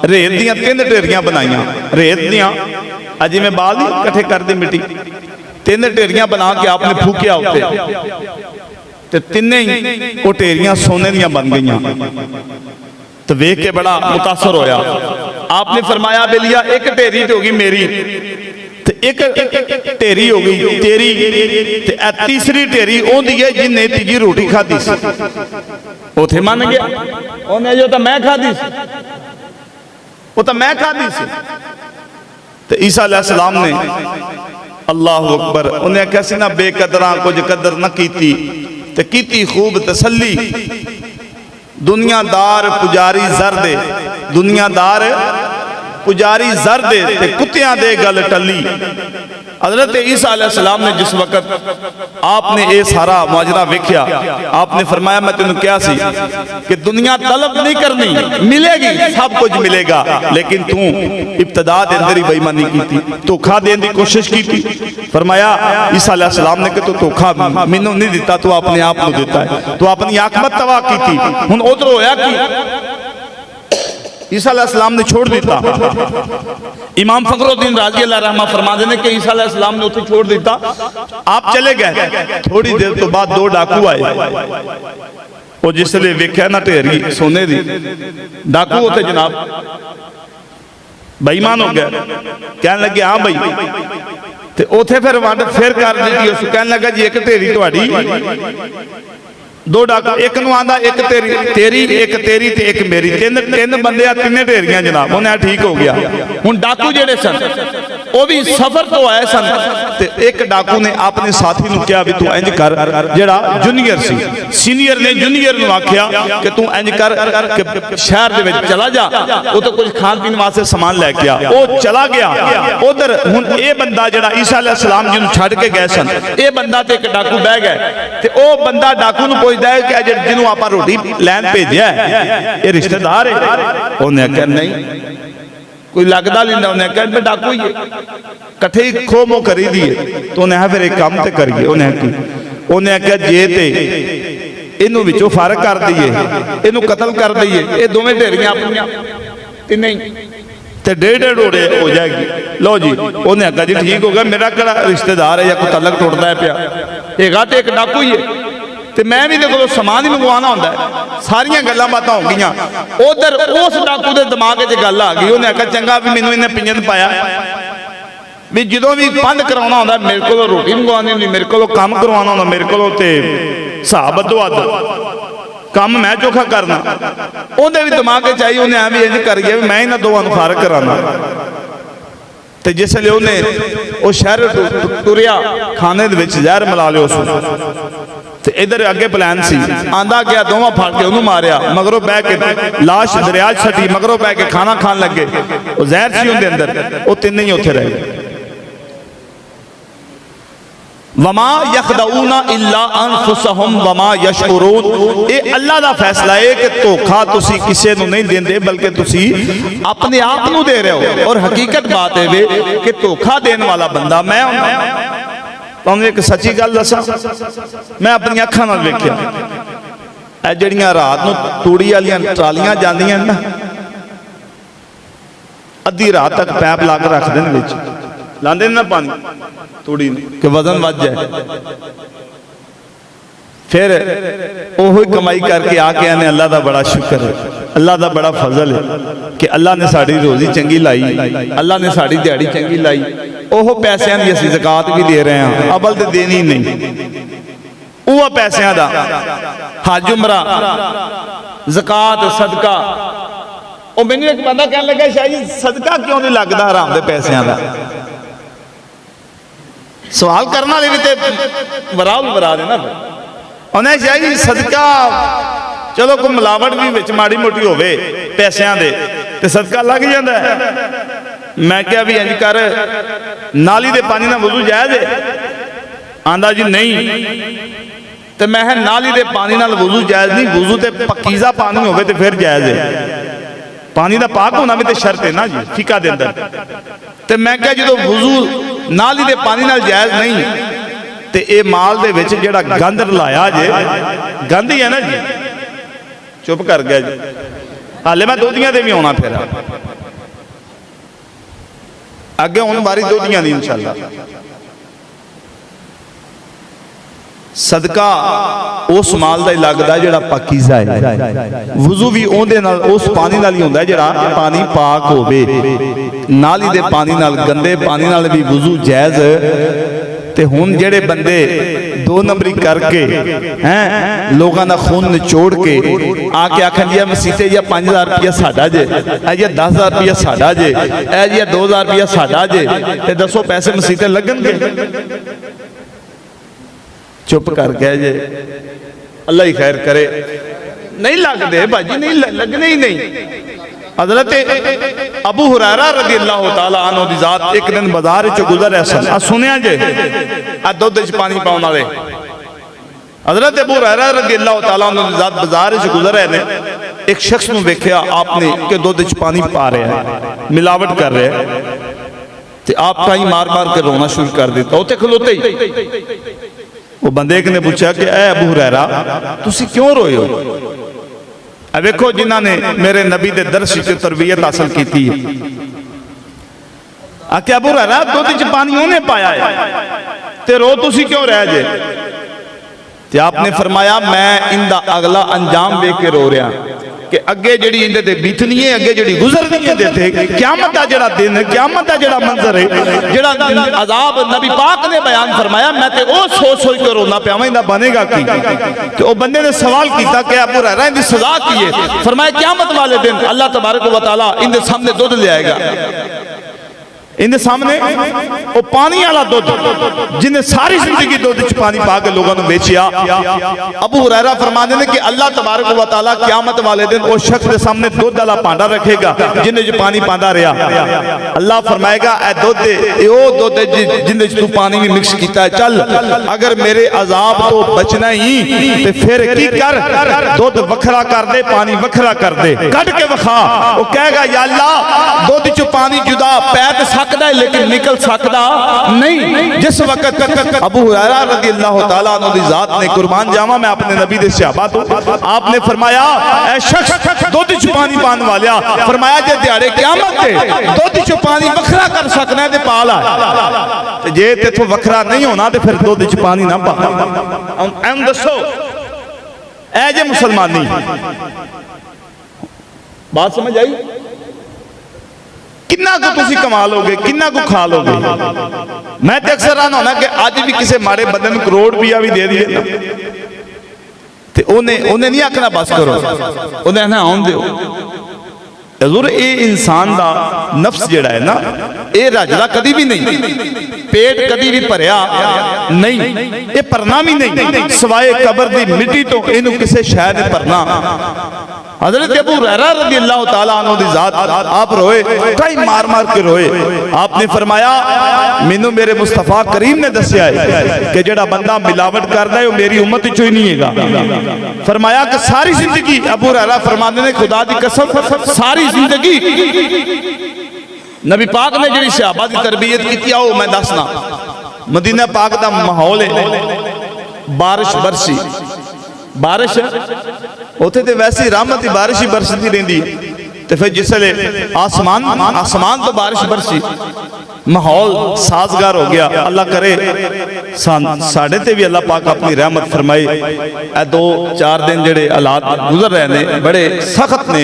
Speaker 1: रेत दियां 3 ढेरियां बनाईयां, रेत दियां अजी मैं बाल नहीं इकट्ठे कर दी मिट्टी, 3 ढेरियां बना के आपने फूकिया उत्ते, ते तिन्ने ही वो ढेरियां सोने दियां बन गईयां। तो वेख के बड़ा मुतासर होया। आपने फरमाया बेलिया एक ढेरी तो होगी मेरी, ते एक ढेरी हो गई तेरी, ते तीसरी ढेरी ओंदी है जिन्हें तीजी रोटी खाधी सी। उथे मन गया, उन्हें जो तो मैं खाधी सी, वो तो मैं खाधी सी। ते ईसा अलैहिस्सलाम ने अल्लाह अकबर, उन्हें आख्या सी ना बेकदरा कुछ कदर न कीती, ते कीती खूब तसल्ली। दुनियादार पुजारी जर दे, दुनियादार पुजारी जर दे ते कुत्तियां दे गल टली। हज़रत ईसा अलैहिस्सलाम ने जिस वक्त आपने ये सारा माजरा वेख्या, आपने फरमाया मैं तेनों क्या सी कि दुनिया तलब नहीं करनी, मिलेगी सब कुछ मिलेगा, लेकिन तू इब्तदा दे अंदर ही बेईमानी की, धोखा देने की कोशिश की। फरमाया ईसा अलैहिस्सलाम ने कि तू धोखा मैनू नहीं दिता, तू अपने आप को दिता है, तू अपनी आखमत तबाह की। हुण उधर होया कि ईसा अलैहिस्सलाम ने छोड़ दिता। इमाम फखरुद्दीन राज़ी अल्लाह रहमा फरमाते हैं कि ईसा अलैहिस्सलाम ने उसे छोड़ दिता, आप चले गए। थोड़ी देर तो बाद 2 डाकू आए, वो जिसले वेख्या ना ढेरी सोने दी, डाकू उते जनाब बेईमान हो गया, कहने लगे हाँ बई, ते उथे फिर वंड फिर कर दी। उस कहने लगा जी एक ढेरी तुहाडी, 2 डाकू, एक नूं आंदा एक तेरी एक तेरी ते एक मेरी, 3 बंदे 3 ढेरियां जनाब। उन्हें ठीक हो गया। हुण डाकू जेड़े सन वो भी सफर तो आए सन, ते एक डाकू ने अपने साथी नूं कहा भी तू इंज कर, जेड़ा जूनियर सी, सीनियर ने जूनियर नूं आख्या कि तू इंज कर कि शहर दे विच चला जा, वो तो कुछ खान पीन वास्ते सामान लैके आ। वो चला गया उधर। हुण ये बंदा जेड़ा ईसा अलैहिस्सलाम जिन्हों छड्ड के गए सन, ये बंदा ते एक डाकू बह गए, ते वो बंदा डाकू नूं जिन्हों आप रोटी लैन भेजा ये रिश्तेदार है। उन्हें आख्या नहीं कोई लगता नहीं, उन्हें आख्या मैं डाकू ही है, कट्ठे ही खो मो करी दी है। तो उन्हें फिर एक काम तो करिए। उन्हें आख्या जे ते इनू विचों फर्क कर दईए, इनू कतल कर दईए, ये दोवें ढेरियां अपनियां तिन्ने ते 1.5 डोड़े हो जाएगी। लो जी, उन्हें आख्या जी ठीक हो गया, मेरा कड़ा रिश्तेदार है या कोई तलक टुटता है पिया, तो एक डाकू ही है, ते मैं भी को समान ही मंगवाना होंदा है। सारियां गल्लां बातां हो गईयां। उधर उस डाकू के दिमाग च गल आ गई, उन्हें आख्या चंगा भी मैनूं इन्हें पिंजन पाया भी जदों भी पंध करवाना होंदा मेरे को रोटी मंगवानी होंदी, मेरे को काम करवाना होंदा, मेरे को हिसाब अद्धो अद्ध काम मैं चोखा करना। उहदे भी दिमाग च आई, उन्हें भी इंज कर गया भी मैं इन्हां दोवां नूं फर्क कराना। तो जिसले उन्हें वो शहर तुरिया खाने दे विच जहर मिला लिया उसने ते इधर अगे प्लान सी आंदा गया दोवां फड़ के उन्होंने मारिया मगरों बह के लाश दरिया छटी मगरों बह के खाना खान लगे वो जहर सी उनके अंदर वो तीन ही उत्थे रह गए। वमा यखदऊना इल्ला अनफुसहुम वमा यशउरून ये अल्लाह दा फैसला है कि धोखा तुसी किसी नूं नहीं देंदे बल्कि तुसी अपने आप नूं दे रहे हो। और हकीकत बात है कि धोखा देने वाला बंदा मैं हूं। तुहानूं एक सच्ची गल दसां मैं अपनी अखां नाल वेखिआ ए जिहड़ियां रात नूं तूड़ी वालियां ट्रालियां जांदियां ना अद्धी रात तक पैप ला के रखदे ने विच लांदे ना पानी तूड़ी के वजन वध जाए फिर ओही कमाई करके आके आने अल्लाह का बड़ा शुक्र है अल्लाह का बड़ा फजल है कि अल्लाह ने साड़ी रोजी चंगी लाई अल्लाह ने साड़ी दिहाड़ी चंगी लाई ओह पैसों की असीं ज़कात भी दे रहे हैं अबल तो देनी नहीं वो पैसों का हज उमरा ज़कात सदका वो मैंने एक बंदा कह लगा शाह जी सदका क्यों नहीं लगता हराम के पैसों का सवाल करने वाले भी तो बरा देना उन्हें शाह जी सदका चलो कोई मिलावट भी विच माड़ी मोटी होवे पैसों दे ते सदका लग जाता है। मैं क्या भी इंज कर नाली दे पानी ना वजू जायज़ है आंदा जी नहीं तो मैं नाली दे पानी नाल वजू जायज़ नहीं वजू ते पकीज़ा पानी होवे ते फिर जायज़ है पानी का पाक होना भी तो शर्त है ना जी फिका दे अंदर तो मैं क्या जो वजू नाली दे पानी नाल जायज़ नहीं तो ये माल दे विच जिहड़ा गंद लाया जे गंद ही है ना जी चुप कर गया जी हाले मैं दोधियां दे भी आना फिर अगे हुण बारी दोधियां दी इंशाअल्लाह। सदका उस माल का ही लगता जिहड़ा पाकीज़ा है वजू भी उहदे नाल उस पानी नाल ही हुंदा है जिहड़ा पानी पाक होवे नाली दे पानी नाल गंदे पानी नाल भी वजू जायज़ ते हुण जिहड़े बंदे दो नंबरी करके हैं लोगों का खून निचोड़ के आके आखन जी मसीते जी 5000 रुपया साडा जे ए जी 10000 रुपया साडा जे ए जी 2000 रुपया साडा जे ते दसो पैसे मसीते लगणगे चुप कर गए जे अल्लाह ही खैर करे नहीं लगते भाजी नहीं लगने ही नहीं। हज़रत अबू हुरैरा रज़ी अल्लाह तआला अन्हु दी ज़ात एक दिन बाजार च गुजर रहे सन सुनिया जे आ दुध च पानी पाउण वाले हज़रत अबू हुरैरा रज़ी अल्लाह तआला अन्हु दी ज़ात बाजार च गुजर रहे ने एक शख्स नूं वेख्या आपने कि दुध च पानी पा रहा है मिलावट कर रहा है ते आप टाई मार मार के रोना शुरू कर दिता उत्थे खलोते ही वो बंदे ने पूछा कि ए अबू हुरैरा तुसी क्यों रोए हो वेखो जिन्हों ने मेरे नबी के दर्श च तरबियत हासिल की आख्या अबू हुरैरा दुध च पानी उन्हें पाया है ते रो तुसी क्यों रह जे ते आपने फरमाया मैं इनका अगला अंजाम वेख के रो रहा कि अगे जी इंदे ते बीतनी है अगे जी गुजरनी है देते क़यामत दा जेड़ा दिन है क़यामत दा जेड़ा मंजर है जेड़ा अजाब नबी पाक ने बयान फरमाया मैं ते ओ सोच सोच के रोना पिया इंदा बनेगा की ते ओ बंदे ने सवाल किया कि अबू हुरैरा इंदी सजा की है फरमाया क़यामत वाले दिन अल्लाह तबारक व तआला इंदे सामने दूध ले आएगा इनके सामने वो पानी वाला दूध जिन्हें सारी जिंदगी दूध च पानी पा के लोगों ने बेचिया अबू हुरैरा फरमाते हैं कि अल्लाह तबारक व तआला क़यामत वाले दिन उस शख्स के सामने दूध वाला भांडा रखेगा जिन्हें जो पानी पांदा रहा अल्लाह फरमाएगा ए दूध ओ दूध जिन्हें तू पानी भी मिक्स किया है चल अगर मेरे अजाब तो बचना ही तो फिर की कर दूध वखरा कर दे पानी वखरा कर दे कट के वखा वो कहेगा या अल्लाह दूध च पानी जुदा पैत सकदा है लेकिन निकल सकदा नहीं। जिस वक्त अबू हुरैरा रज़ी अल्लाह तआला अन्हु दी ज़ात ने कुर्बान जावा मैं अपने नबी दे सहाबा तो आपने फरमाया ए शख्स दूध च पानी पान वालिया फरमाया जे दिहाड़े क़यामत ते दूध च पानी वखरा कर सकना है ते पा ला ते जे तेथों वखरा नहीं होना ते फिर दूध च पानी ना पा एम दसो ए जे मुसलमानी बात समझ आई किन्ना को तुसी कमा लोगे किन्ना को खा लोगे। मैं तो अक्सर आना होना कि आज भी किसी माड़े बंदे में करोड़ रुपया भी दे दिए तो उन्हें नहीं आखना बस करो उन्हें आना आउन दो हजूर ये इंसान का नफ्स जिहड़ा है ना, ये रजदा कदी भी नहीं, पेट कदी भी भरिया नहीं, ये भरना भी नहीं, सवाए कबर की मिट्टी तो इनू किसी शय ने भरना। हज़रत अबू हुरैरा रज़ी अल्लाह तआला अन्हु दी ज़ात, आप रोए, कई मार मार के रोए। आपने फरमाया मैनू मेरे मुस्तफा करीम ने दसिया है कि जेड़ा बंदा मिलावट करता है वो मेरी उम्मत चो ही नहीं है। फरमाया कि सारी जिंदगी, अबू हुरैरा फरमाते ने खुदा दी कसम सारी जिंदगी नबी पाक ने जी सहाबा की तरबियत की, आओ मैं दसना। मदीना पाक का माहौल है, बारिश बरसी, बारिश उथे तो वैसे ही रहमत की बारिश ही बरसती रही, तो फिर जिसले आसमान तो बारिश बरसी, माहौल साजगार हो गया। अल्लाह करे साढ़े ते भी अल्लाह पाक अपनी रहमत फरमाए। ए 2-4 दिन जेड़े हालात गुजर रहे ने बड़े सख्त ने,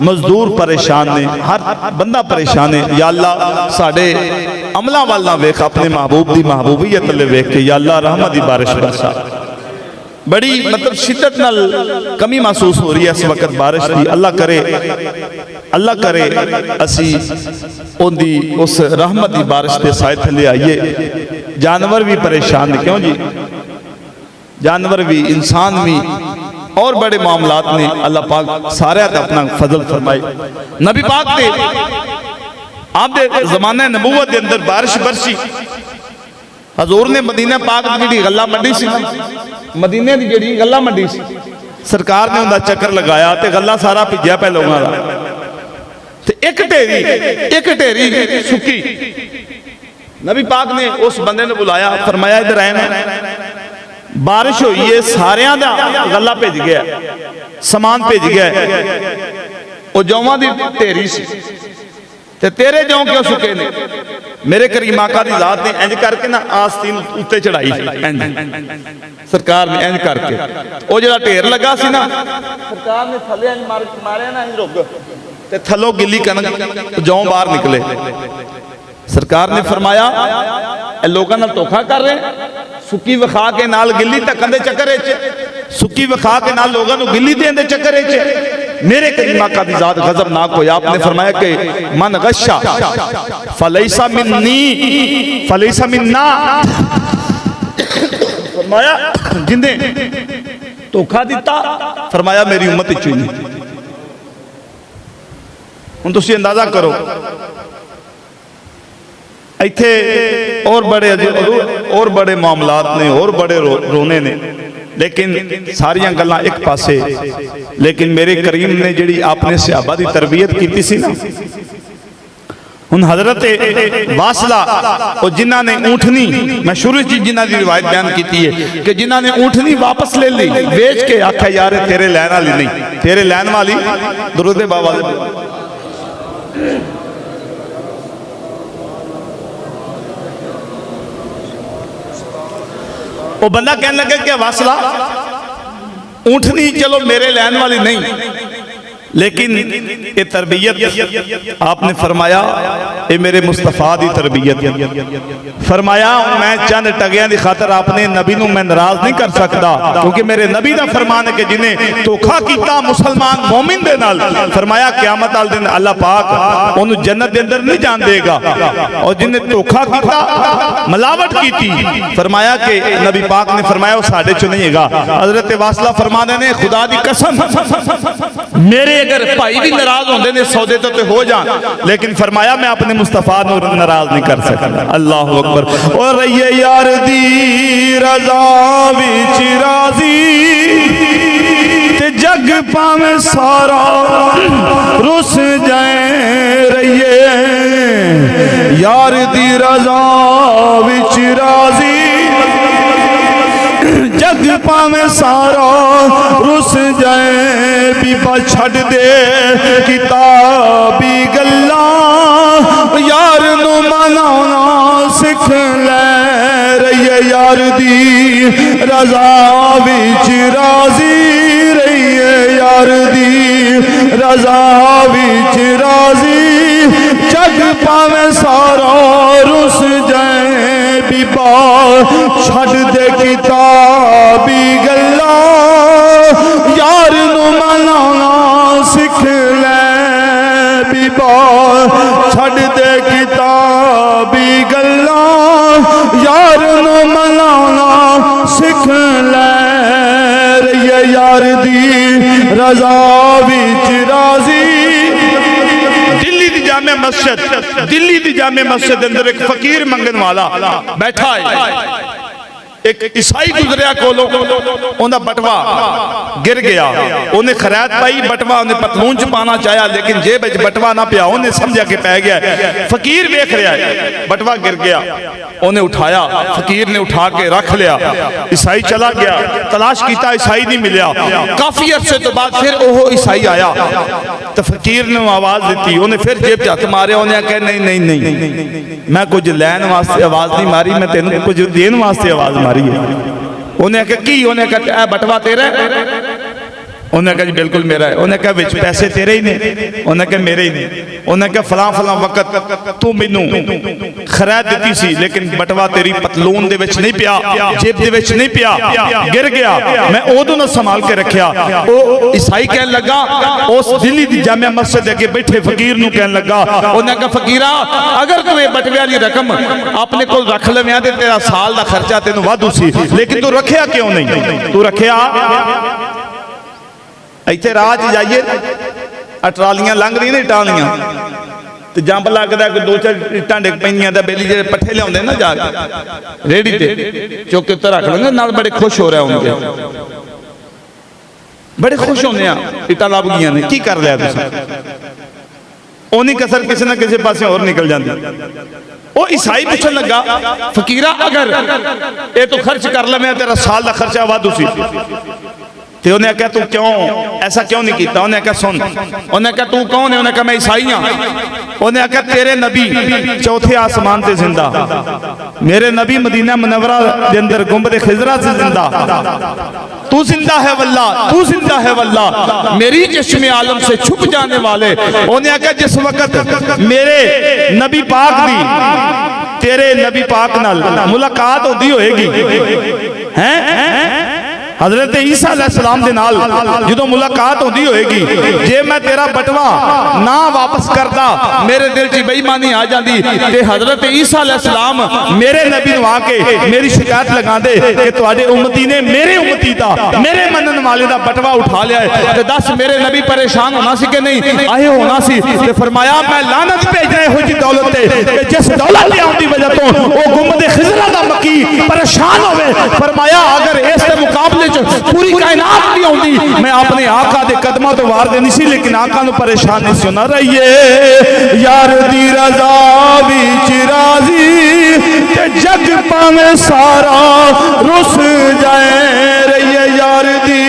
Speaker 1: मजदूर परेशान ने, हर बंदा परेशान है। या अल्लाह साढ़े अमलों वाल ना वेख, अपने महबूब की महबूबियत ले वेख के या अल्लाह रहमत की बारिश बरसा। बड़ी मतलब शिद्दत नाल कमी महसूस हो रही है इस वक्त बारिश की। अल्लाह करे असी उनकी उस रहमत की बारिश के साए थले आइए। जानवर भी परेशान ने, क्यों जी, जानवर भी इंसान भी और बड़े मामलात ने। अल्लाह पाक सारे अपना फजल फरमाए। नबी पाक ने आप जमाने नबूवत के अंदर बारिश बरसी, हजूर ने मदीना पाक की जी गला मंडी सी, मदीने की जी गला मंडी सी, सरकार ने उनका चक्कर लगाया तो गला सारा भिजया पे लोगों का। तो एक ढेरी सुकी, नबी पाक ने उस बंदे ने बुलाया, फरमाया इधर आए ना, बारिश हुई है, सारिया का गला भिज गया, समान भिज गया, वो जौवां की ढेरी सी, ते तेरे जौ क्यों सुके ने? मेरे करीम आका दी जात ने इंज करके ना आस्तीन उत्ते चढ़ाई, सरकार ने इंज करके वो जो ढेर लगा सी ना, सरकार ने थले इंज मारे ना, इंज रुक ते थलों गिली कनक जौ बाहर निकले। सरकार ने फरमाया लोगों नाल धोखा कर रहे, सुकी विखा के नाल गिली धक्कन दे चक्कर विच, सुकी विखा के नाल लोगों नूं गिली देण दे चक्कर विच मेरे करीम आका दी जात गजबनाक होया। आपने फरमाया कि मन गशा फलैसा मिन्नी फलैसा मिन्ना, फरमाया जिंदे धोखा दिता, फरमाया मेरी उम्मत विच नहीं। हुण तुसीं अंदाजा करो, इत्थे और बड़े मामलात ने, और बड़े रोने ने, लेकिन सारिया गल्लां एक पासे। लेकिन मेरे करीम ने जिहड़ी आपने सहाबा की तरबियत की सी ना, हुण हजरत वासला और जिन्हां ने ऊँटनी, मैं शुरू च जिन्हां की रिवायत बयान की है कि जिन्हां ने ऊँटनी वापस ले ली बेच के, आख्या यार तेरे लैन वाली नहीं, तेरे लैन वाली दुरूद बाबा दे। वो बंदा कहने लगे कि वासला ऊँटनी चलो मेरे लैन वाली नहीं, लेकिन ये तरबियत आपने फरमाया ये मेरे मुस्तफा की तरबियत। फरमाया मैं चंद टगियां की खातर अपने नबी नूं मैं नाराज नहीं कर सकता, क्योंकि मेरे नबी का फरमान है कि जिन्हें धोखा किया मुसलमान मोमिन दे नाल, फरमाया क़यामत वाले दिन अल्लाह पाक उन्हें जन्नत के अंदर नहीं जान देगा। और जिन्हें धोखा किया मिलावट की, फरमाया कि नबी पाक ने फरमाया वो साडे चो नहीं हैगा। हजरत वासला फरमाने ने खुदा की कसम मेरे अगर भाई भी नाराज होंदे ने सौदे तो हो जान, लेकिन फरमाया मैं अपने मुस्तफा नूं नाराज नहीं कर सकता। अल्लाह अकबर। और रहिए यार दी रज़ा विच राज़ी, ते जग पावे सारा रुस जाए। रहिए यार दी रज़ा विच राज़ी, जग पावे सारा रुस जाए। बीबा छड़ दे किताबी गल्लां, यार नू मनाना सिख ले। रहिए यार दी रज़ा विच राज़ी, रहिए यार दी रज़ा विच राज़ी, जग पावे सारा रुस जाए। बीबा छड़ दे किताबी गल्लां, यार नू मनाना सिख ले। यार नू मनाना सिख ले रहिए यार दी रजा विच राजी। दिल्ली दी जामे मस्जिद अंदर एक फकीर मंगन वाला बैठा है। एक ईसाई गुजरिया कोलों उन्हें बटवा गिर गया, उन्हें खरैत पाई, बटवा उन्हें पतलून च पाना चाहा लेकिन जेब च बटवा ना पिया, उन्हें समझा कि पै गया। फकीर वेख रहा है, बटवा गिर गया, उन्हें उठाया, फकीर ने उठा के रख लिया। ईसाई चला गया, तलाश किया, ईसाई नहीं मिलिया। काफी अरसे तो बाद फिर वो ईसाई आया तो फकीर ने आवाज दी, उन्हें फिर जेब च हथ मारे, उन्हें कहा नहीं नहीं नहीं मैं कुछ लैन वास्ते आवाज नहीं मारी, मैं तेन कुछ देन वास्ते आवाज मारी। उन्हें कहा की? उन्हें कहा बटवा तेरा? उन्हें कहा जी बिल्कुल मेरा है। उन्हें कहा विच पैसे तेरे ही ने? उन्हें कहा मेरे ही ने। उन्हें कहा फलां फलां वक्त तू मैनू खरैत दी सी लेकिन बटवा तेरी पतलून दे विच नहीं पिया, जेब दे विच नहीं पिया, गिर गया, मैं उदों ना संभाल के रखिया। ओ ईसाई कहन लगा, उस दिल्ली दी जामिया मस्जिद अगे बैठे फकीर नू कहन लगा, उन्हें कहा फकीरा अगर तू ये बटवे वाली रकम अपने कोल रख लविया ते तेरा साल दा खर्चा तेनू वाधू सी, लेकिन तू रखिया क्यों नहीं? तू रखिया इत्थे राह च जाइए ट्रालियां लंघ रही ने टालियां तो जंप लगता कि दो चार इट्टां डिग पैंदियां तां बेली जे पट्ठे लियाउंदे ना जाके रेहड़ी ते चुक के उत्ते रख लेंगे, नाल बड़े खुश हो रहे होंगे, बड़े खुश होंगे इट्टां लभ गईयां ने, की कर लिया तुसीं? ओनी कसर किसी ना किसी पासे होर निकल जाती। वो ईसाई पूछन लगा फकीरा अगर ये तू खर्च कर लवे तेरा साल का खर्चा वाधू सी, तो उन्हें कहा तू क्यों ऐसा क्यों नहीं किया? उन्हें कहा सुन। उन्हें कहा तू कौन है? उन्हें कहा मैं ईसाई हाँ। उन्हें कहा तेरे नबी चौथे आसमान से जिंदा, मेरे नबी मदीना मुनव्वरा के अंदर गुंबद खिजरा से जिंदा, तू जिंदा है वल्ला, तू जिंदा है वल्ला, मेरी जिस्म आलम से छुप जाने वाले। उन्हें कहा जिस वक्त मेरे नबी पाक दी तेरे नबी पाक नाल मुलाकात होती होएगी हैं हजरत ईसा अलैहिस्सलाम दे नाल जो मुलाकात होती होएगी, जे मैं तेरा बटवा ना वापस करता मेरे दिल च बेईमानी आ जाती ते हजरत ईसा अलैहिस्सलाम मेरे नबी नूं आके मेरी शिकायत लगांदे कि तुहाडे उम्मती ने मेरे उम्मती दा मेरे मनन वाले दा बटवा उठा लिया है, ते दस मेरे नबी परेशान होना सी कि नहीं? आए होना सी। ते फरमाया मैं लानत भेजना इहो जी दौलत ते कि जिस दौलत ले आउण दी वजह तो ओ गुंबद खिजरा दा मक्की परेशान होवे। फरमाया अगर इस दे मुकाबले पूरी कायनात नहीं आती मैं अपने आका दे कदमां तो वार देनी सी, लेकिन आका नूं परेशान नहीं सुना। रहिए यार दी रजा विच राजी ते जग पावे सारा रुस जाए, रहिए यार दी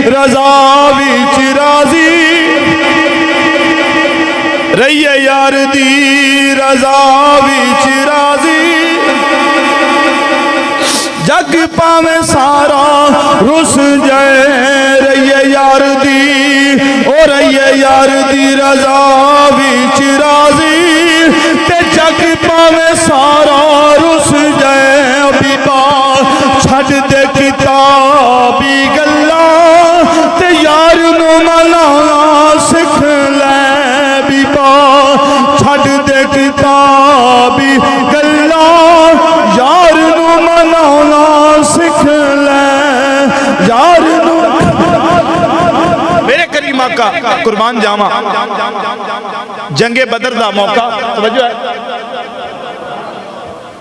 Speaker 1: रजा विच राजी, रहिए यार दी रजा विच राजी, जग पावे सारा रुस जाए, रहिए यार दी ओ रहिए यार दी रजा विच राजी ते जग पावे सारा रुस जाए। बीबा छड़ दे किताबी गल्लां ते यार नूं मनाना सिख ले, बीबा छड़ दे किताबी गल्लां यार नूं मनाना सिख ले, यार मेरे करीम आका कुर्बान जावा। जंगे बदर दा मौका, तवज्जो है,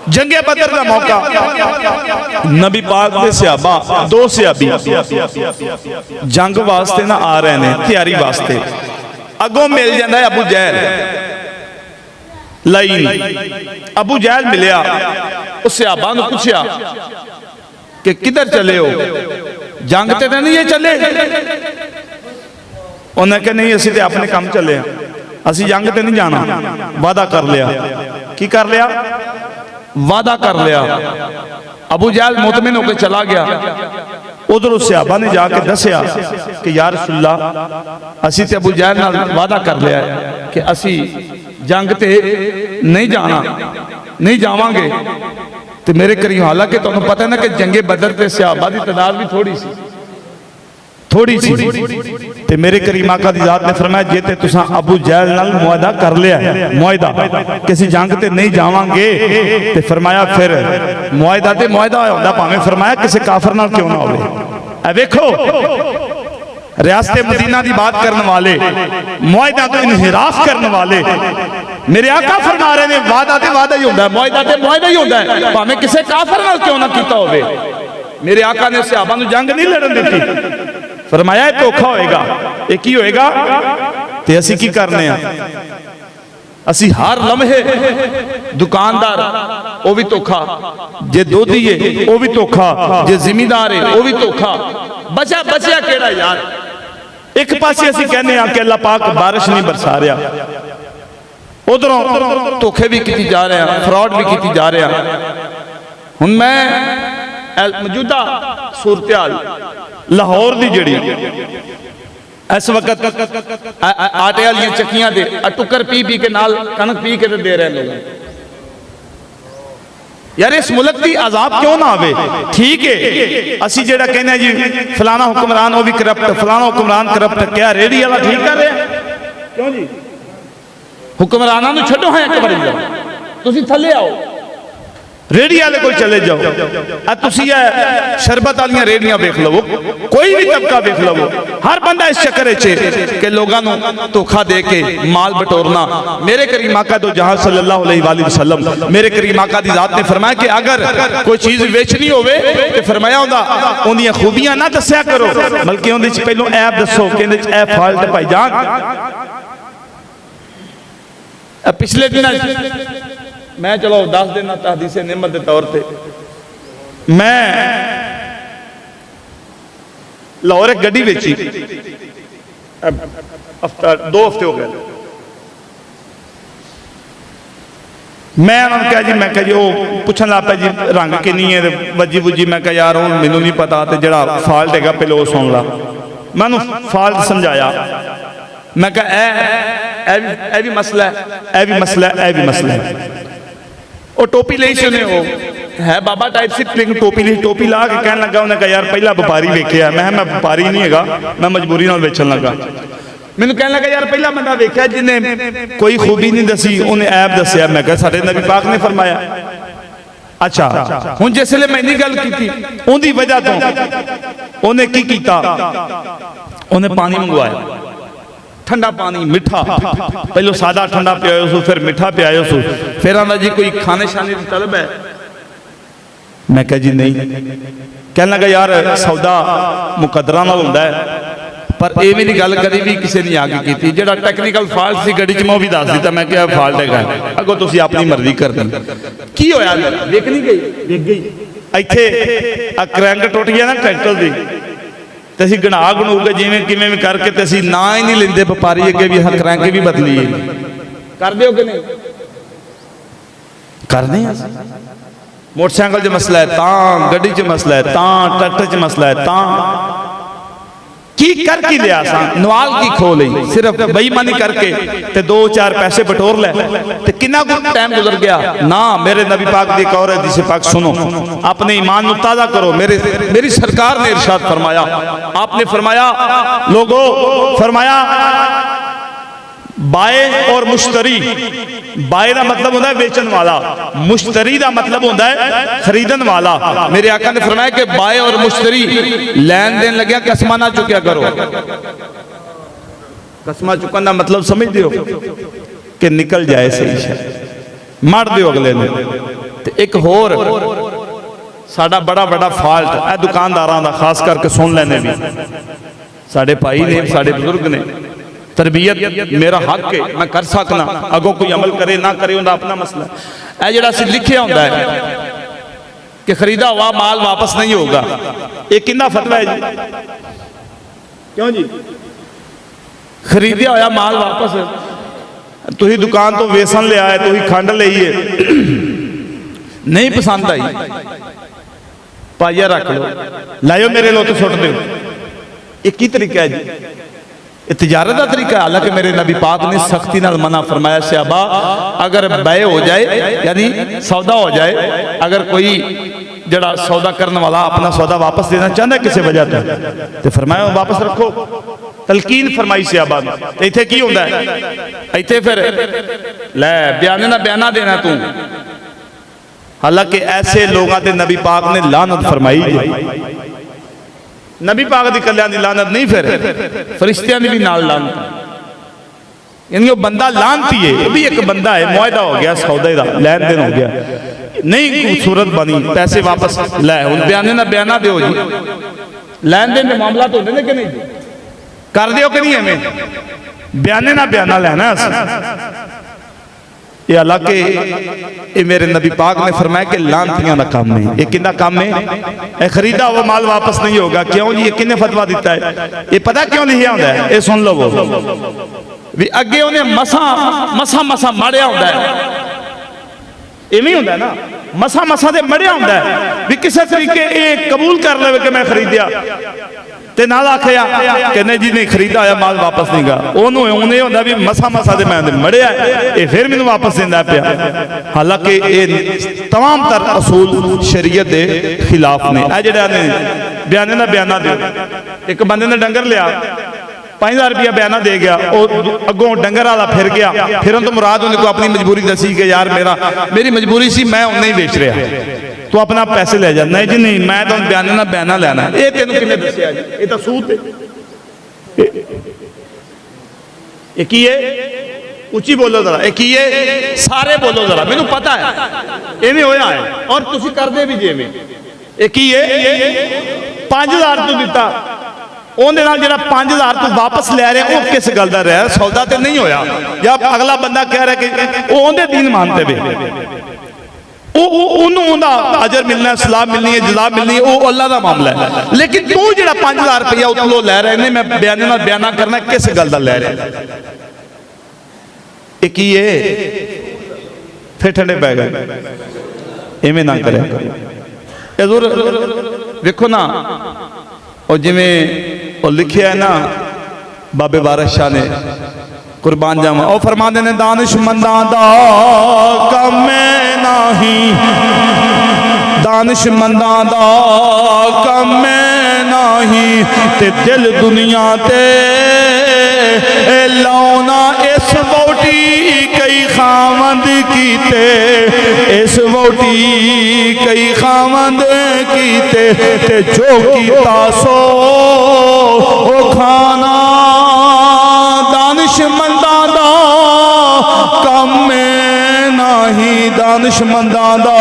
Speaker 1: जंगे बदर दा मौका, नबी पाक दे सहाबा दो सहाबी जंग वास्ते ना आ रहे ने तैयारी वास्ते, अगों मिल जाता है अबू जहल लाइन। अबू जहल मिलिया, उस सहाबा ने पूछा कि किधर चले हो, जंग ते नहीं ये चले? उन्हें कहा नहीं असी तो अपने काम चले हैं, असी जंग ते नहीं जाना, वादा कर लिया। की कर लिया? वादा कर लिया। अबू जहल मुतमिन होकर चला गया। उधर उस सहाबा ने जाके दसिया कि या रसूलल्लाह असी ते अबू जहल नाल वादा कर लिया कि असी जंग ते नहीं जाना, नहीं जावांगे। तो मेरे करीब हालांकि तुहानूं पता है ना कि जंगे बदर ते सहाबा की तादाद भी थोड़ी सी, थोड़ी सी। ते मेरे करीम आका दी जात ने फरमाया जे ते तुसां अबू जहल नाल मुआदा कर लिया है, मुआदा किसी जंग ते नहीं जावांगे, ते फरमाया फिर मुआदा ते मुआदा होंदा भावें फरमाया किसी काफिर नाल क्यों ना होवे। ए वेखो रियासत मदीना की बात करने वाले, मुआदा तो इनहिराफ करने वाले, मेरे आका फरमा रहे हैं वादा ते वादा ही होंदा है, मुआदा ते मुआदा ही होंदा है, भावें किसी काफिर नाल क्यों ना कीता होवे। मेरे आका ने सहाबा नूं जंग नहीं लड़न दी, फरमाया धोखा होएगा। ये की होएगा ते असी की करने आ, असी हर लम्हे दुकानदार वो भी धोखा, जे दोधी है वो भी धोखा, जे जिमीदार है वो भी धोखा, बचा बचा केड़ा यार। एक पासे असी कहने आ कि अल्लाह पाक बारिश नहीं बरसा रहा, उधरों धोखे भी की जा रहे हैं, फ्रॉड भी की जा रहे हैं। हुण मैं मौजूदा सूरत हाल लाहौर की जिहड़ी इस वक्त आटे वाली चक्कियां दे टुकर पी पी के नाल कनक पी के दे रहे लोग यार। इस मुल्क की आजाब क्यों ना आवे। ठीक है असी जेड़ा कहने जी फलाना हुक्मरान वो भी करप्ट, फलाना हुक्मरान करप्ट, क्या रेहड़ी वाला ठीक कर रहे क्यों जी? हुक्मराना नूं छड्डो है एक बारी तुसीं थल्ले आओ, रेहड़ी वाले को चले जाओ, तुसी शरबत वाली रेहड़ियां देख लो, कोई भी तबका देख लो, हर बंदा इस चक्कर के लोगों को धोखा दे के माल बटोरना। मेरे करीम आका दो जहां सल्लल्लाहु अलैहि वसल्लम, मेरे करीम आका दी जात ने फरमाया कि अगर कोई चीज बेचनी होवे ते फरमाया होंदा उन्दियां खूबियां ना दस्या करो, बल्कि उहदे च पहलों ऐब दसो कि इहदे च ऐ फाल्ट भाईजान। पिछले दिन मैं चलो दस देना तहदीसे निमत के तौर पर मैं लाहौर एक गड्डी बेची, हफ्ता 2 हफ्ते हो गए। मैं उन्होंने कहा जी, मैं कहा जी वो पूछन लग पाया जी रंग किन्नी है वजी वुजी, मैं कहा यार वो मैनू नहीं पता, तो जड़ा फॉल्ट है पहले वो सुन ला। मैं उन्होंने फॉल्ट समझाया, मैं कहा ए भी मसला है, ए भी मसला है, ए भी मसला है। वो टोपी ली सी उन्हें, वो है बाबा टाइप सी, लेकिन टोपी ली, टोपी ला के कहने लगा उन्हें कहा यार पहला व्यापारी वेख्या, मैं व्यापारी नहीं है, मैं मजबूरी नाल बेचन लगा। मैनू कहने लगा यार पहला बंदा वेख्या जिन्हें कोई खूबी नहीं दसी, उन्हें ऐब दसिया। मैं कहा साडे नबी पाक ने फरमाया। अच्छा हुण जिसले मैं इन्नी गल कीती उहदी वजह तो उन्हें की कीता, उन्हें पानी मंगवाया, ठंडा पानी मिठा, पहले सादा ठंडा पियाओ सो, फिर मिठा पियाओ सो, फिर आंदा जी कोई खाने शाने की तलब है। मैं कहा जी नहीं। कहने लगा यार सौदा मुकदरा नाल हुंदा है, पर ये मेरी गल कभी भी किसी ने आगे की, जो टैक्नीकल फॉल्ट सी गड्डी च मैं भी दस दिता, मैं क्या फॉल्ट है अगो तुसीं अपनी मर्जी कर दी। की होया देख नहीं गई, देख गई इत्थे क्रैंक टुट गया ना ट्रैक्टर की, तो असीं गणा गणू के जिवें किवें भी करके ते असीं ना ही नहीं लेंदे व्यापारी अगे भी क्रैंक भी बदली कर दिओ कि नहीं करने। मोटरसाइकिल च मसला है तां, गड्डी च मसला है तां, ट्रैक्टर च मसला है तां, की कर की लिया सा नवाल की खो ली, सिर्फ बेईमानी करके ते 2-4 पैसे बटोर ले, ते कितना टाइम गुजर गया ना। मेरे नबी पाक दी एक और हदीस पाक सुनो, अपने ईमान को ताज़ा करो। मेरी सरकार ने इरशाद फरमाया, आपने फरमाया लोगों, फरमाया बाए और मुश्तरी, बाए का मतलब होता है बेचन वाला, मुश्तरी का मतलब होता है खरीदन वाला। मेरे आका ने फरमाया कि बाए और मुश्तरी लैन देन लगे कसमा ना चुकया करो। कसमा चुकन का मतलब समझ दियो कि निकल जाए सही शे, मार दियो अगले ने। एक होर साडा बड़ा बड़ा फॉल्ट है दुकानदारां दा, खास करके सुन लेने भी साडे भाई ने, साडे बुजुर्ग ने, तरबियत मेरा हक है, मैं कर सकना, अगों कोई अमल करे ना करे उनका अपना मसला है। यह जो लिखिया होता है कि खरीदा हुआ माल वापस नहीं होगा, ये कितना फतवा है जी? क्यों जी खरीदिया होया माल वापस, तुही दुकान तो वेसन ले आए, तुही खंड ले है, नहीं पसंद आई पाइया रख लो, लाओ मेरे लो तो सुट दो। एक ही तरीका है जी, तिजारत का तरीका है। हालांकि मेरे नबी पाक ने सख्ती नाल मना फरमाया, सहाबा अगर बै हो जाए यानी सौदा हो जाए, अगर कोई जड़ा सौदा करने वाला अपना सौदा वापस देना चाहता है किसी वजह तो फरमाया वापस रखो। तलकीन फरमाई सहाबा ने। इत्थे की होंदा है, इत्थे फिर लै बयाने ना बयाना देना तू। हालांकि ऐसे लोगों ते नबी पाक ने लानत फरमाई है। नबी पाक दी कल्याण दी लानत नहीं, फिर फरिश्तियां दी भी नाल लानत। यानी वो बंदा लानती है, वो भी एक बंदा है, मुआहदा हो गया, सौदे का लैन देन हो गया, नहीं खूबसूरत बनी, पैसे वापस लै हुण बयाने ना बयाना दो जी। लैन देन के मामला तो होंदे ने कि नहीं कर दियो कि नहीं, एवें बयाने ना बयाना लैना असीं। ये हालांकि ये मेरे नबी पाक ने फरमाया कि लानतियां का काम है। ये किंदा काम है? ये खरीदा हुआ माल वापस नहीं होगा। क्यों जी? ये किन्ने फतवा दिता है? ये पता क्यों लिखा होंदा है? ये सुन लो भी अगे उन्हें मसा मसा मसा मड़िया होंदा है। इवें होंदा है ना, मसा मसा दे मड़िया होंदा है भी किसी तरीके ये कबूल कर ले कि मैं खरीदिया ते नाल आखिया कि नहीं जी नहीं खरीदा होया माल वापस नहीं गा। उन्हें होंदा भी मसा मसा दे मैं मड़िया ये फिर मैनूं वापस देंदा पिया। हालांकि ये तमाम तर असूल शरीयत के खिलाफ ने। आ जिहड़ा ने बयाने ना बयाना दे, एक बंदे ने डंगर लिया 5000 रुपया बयाना दे गया, अगों डंगर वाला फिर गया, फिर तो मुराद उन्हें को अपनी मजबूरी दसी कि यार मेरी मजबूरी सी, मैं उन्हें ही बेच रहा, तो अपना पैसे ले जा। नहीं जी नहीं, मैं तो बयाने ना बयाना लेना। ये तेन किन्ने दस्सिया जी? ये तो सूद है। ये की है? उच्ची बोलो जरा, ये की है? सारे बोलो जरा, मैनू पता है इवें होया है और तुसी करदे भी जिवें। ये की है? 5000 तू दिता, उहदे नाल जिहड़ा 5000 तू वापस लै रहा, वो किस गल दा रहा? सौदा तो नहीं होया, या अगला बंदा कह रहा कि वो उहदे दीन मानते वे, अजर मिलना, सलाह मिलनी है, जजा मिलनी है, वो अल्लाह का मामला है। लेकिन तू जो 5000 रुपया उतलो लै रहे ने, मैं बयाने नाल बयाना करना, किस गल दा लै रहा? ये की है? फिर ठंडे पै गए। इवें ना करे हजूर। देखो ना, और जिमें लिखिया है ना बाबे वारिस शाह ने, कुर्बान जावा, और फरमाते ने दानिशमंदां दा कम नहीं, दानिशमंदां दा कम नहीं, ते दिल दुनिया ते लाउना इस वोटी कई खावंद कीते, इस वोटी कई खावंद कीते, ते जो कीता सो ओ खाना। दानिशमंदां दा कम नहीं, दानिशमंदां दा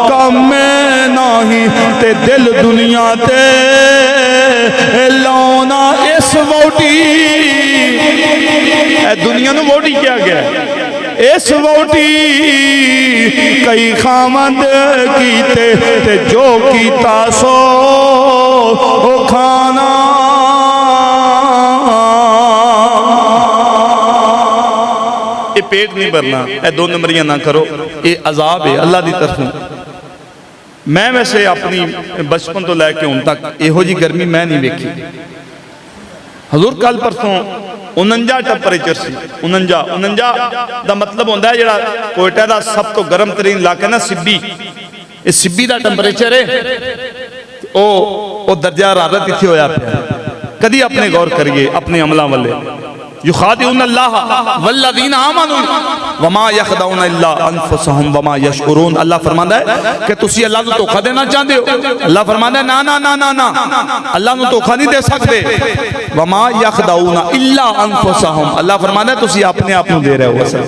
Speaker 1: कम नहीं, ते दिल दुनिया ते लाउना इस वोटी। दुनिया नूं वोटी क्या गया? इस वोटी कई खामंद कीते, ते जो कीता सो ओ खाना। ये पेट नहीं भरना, ये 2 नंबरियां ना करो, ये अजाब है अल्लाह की तरफों। मैं वैसे अपनी बचपन तो लैके हुण तक इहो जी गर्मी मैं नहीं वेखी। हजूर कल परसों 49 टैंपरेचर सी। 49 का मतलब होंदा है जिहड़ा कोयटा का सब तो गर्म तरीन इलाका ना सिब्बी, इस सिब्बी का टैंपरेचर है, ओ दर्जा हरारत इत्थे होया पिया। कदी अपने गौर करिए अपने अमलों वाले। युखादिऊना अल्लाह वल्लज़ीना आमनू वमा यखदऊना इल्ला अनफुसहुम वमा यशउरून। अल्लाह फरमांदा है कि तुसी अल्लाह को धोखा देना चाहते हो? अल्लाह फरमांदा है ना ना ना ना ना, अल्लाह को धोखा नहीं दे सकते। वमा यखदऊना इल्ला अनफुसहुम, अल्लाह फरमांदा है तुसी अपने आप को दे रहे हो असल।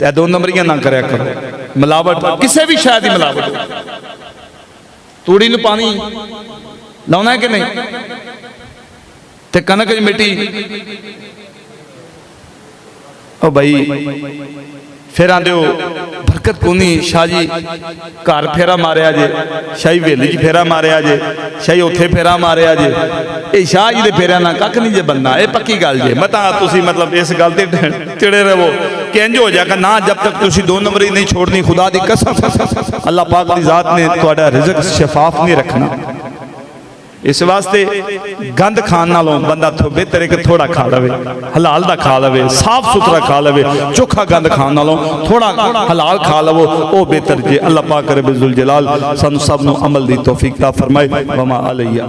Speaker 1: ते 2 नंबरियां ना करया करो। मिलावट किसी भी शायद ही मिलावट। तूड़ी नूं पानी लाउना है कि नहीं? ते कनक मिट्टी, ओ भाई फिर आंदे हो बरकत कोनी। शाह जी घर फेरा मारिया जे, शाही वेली च फेरा मारिया जे, शाही उत्थे फेरा मारिया जे। ये शाह जी दे फेरिया ना कख नहीं जे बनना, ये पक्की गल जे। मता तुसी मतलब इस गल ते चिड़े रहो कि इंज हो जाएगा ना, जब तक तुसी 2 नंबरी नहीं छोड़नी। खुदा दी कसम अल्लाह पाक दी जात ने तुहाडा रिज़्क शफाफ नहीं रखना। इस वास्ते गंद खान नालों बंदा बेहतर है कि थोड़ा खा लवे, हलाल दा खा लवे, साफ सुथरा खा लवे। चोखा गंद खान नालों थोड़ा हलाल खा लवो वो बेहतर जे। अल्लाह पाक रब्बुल जलाल सानू सब नू अमल दी तौफीक ता फरमाए। वमा अलैया।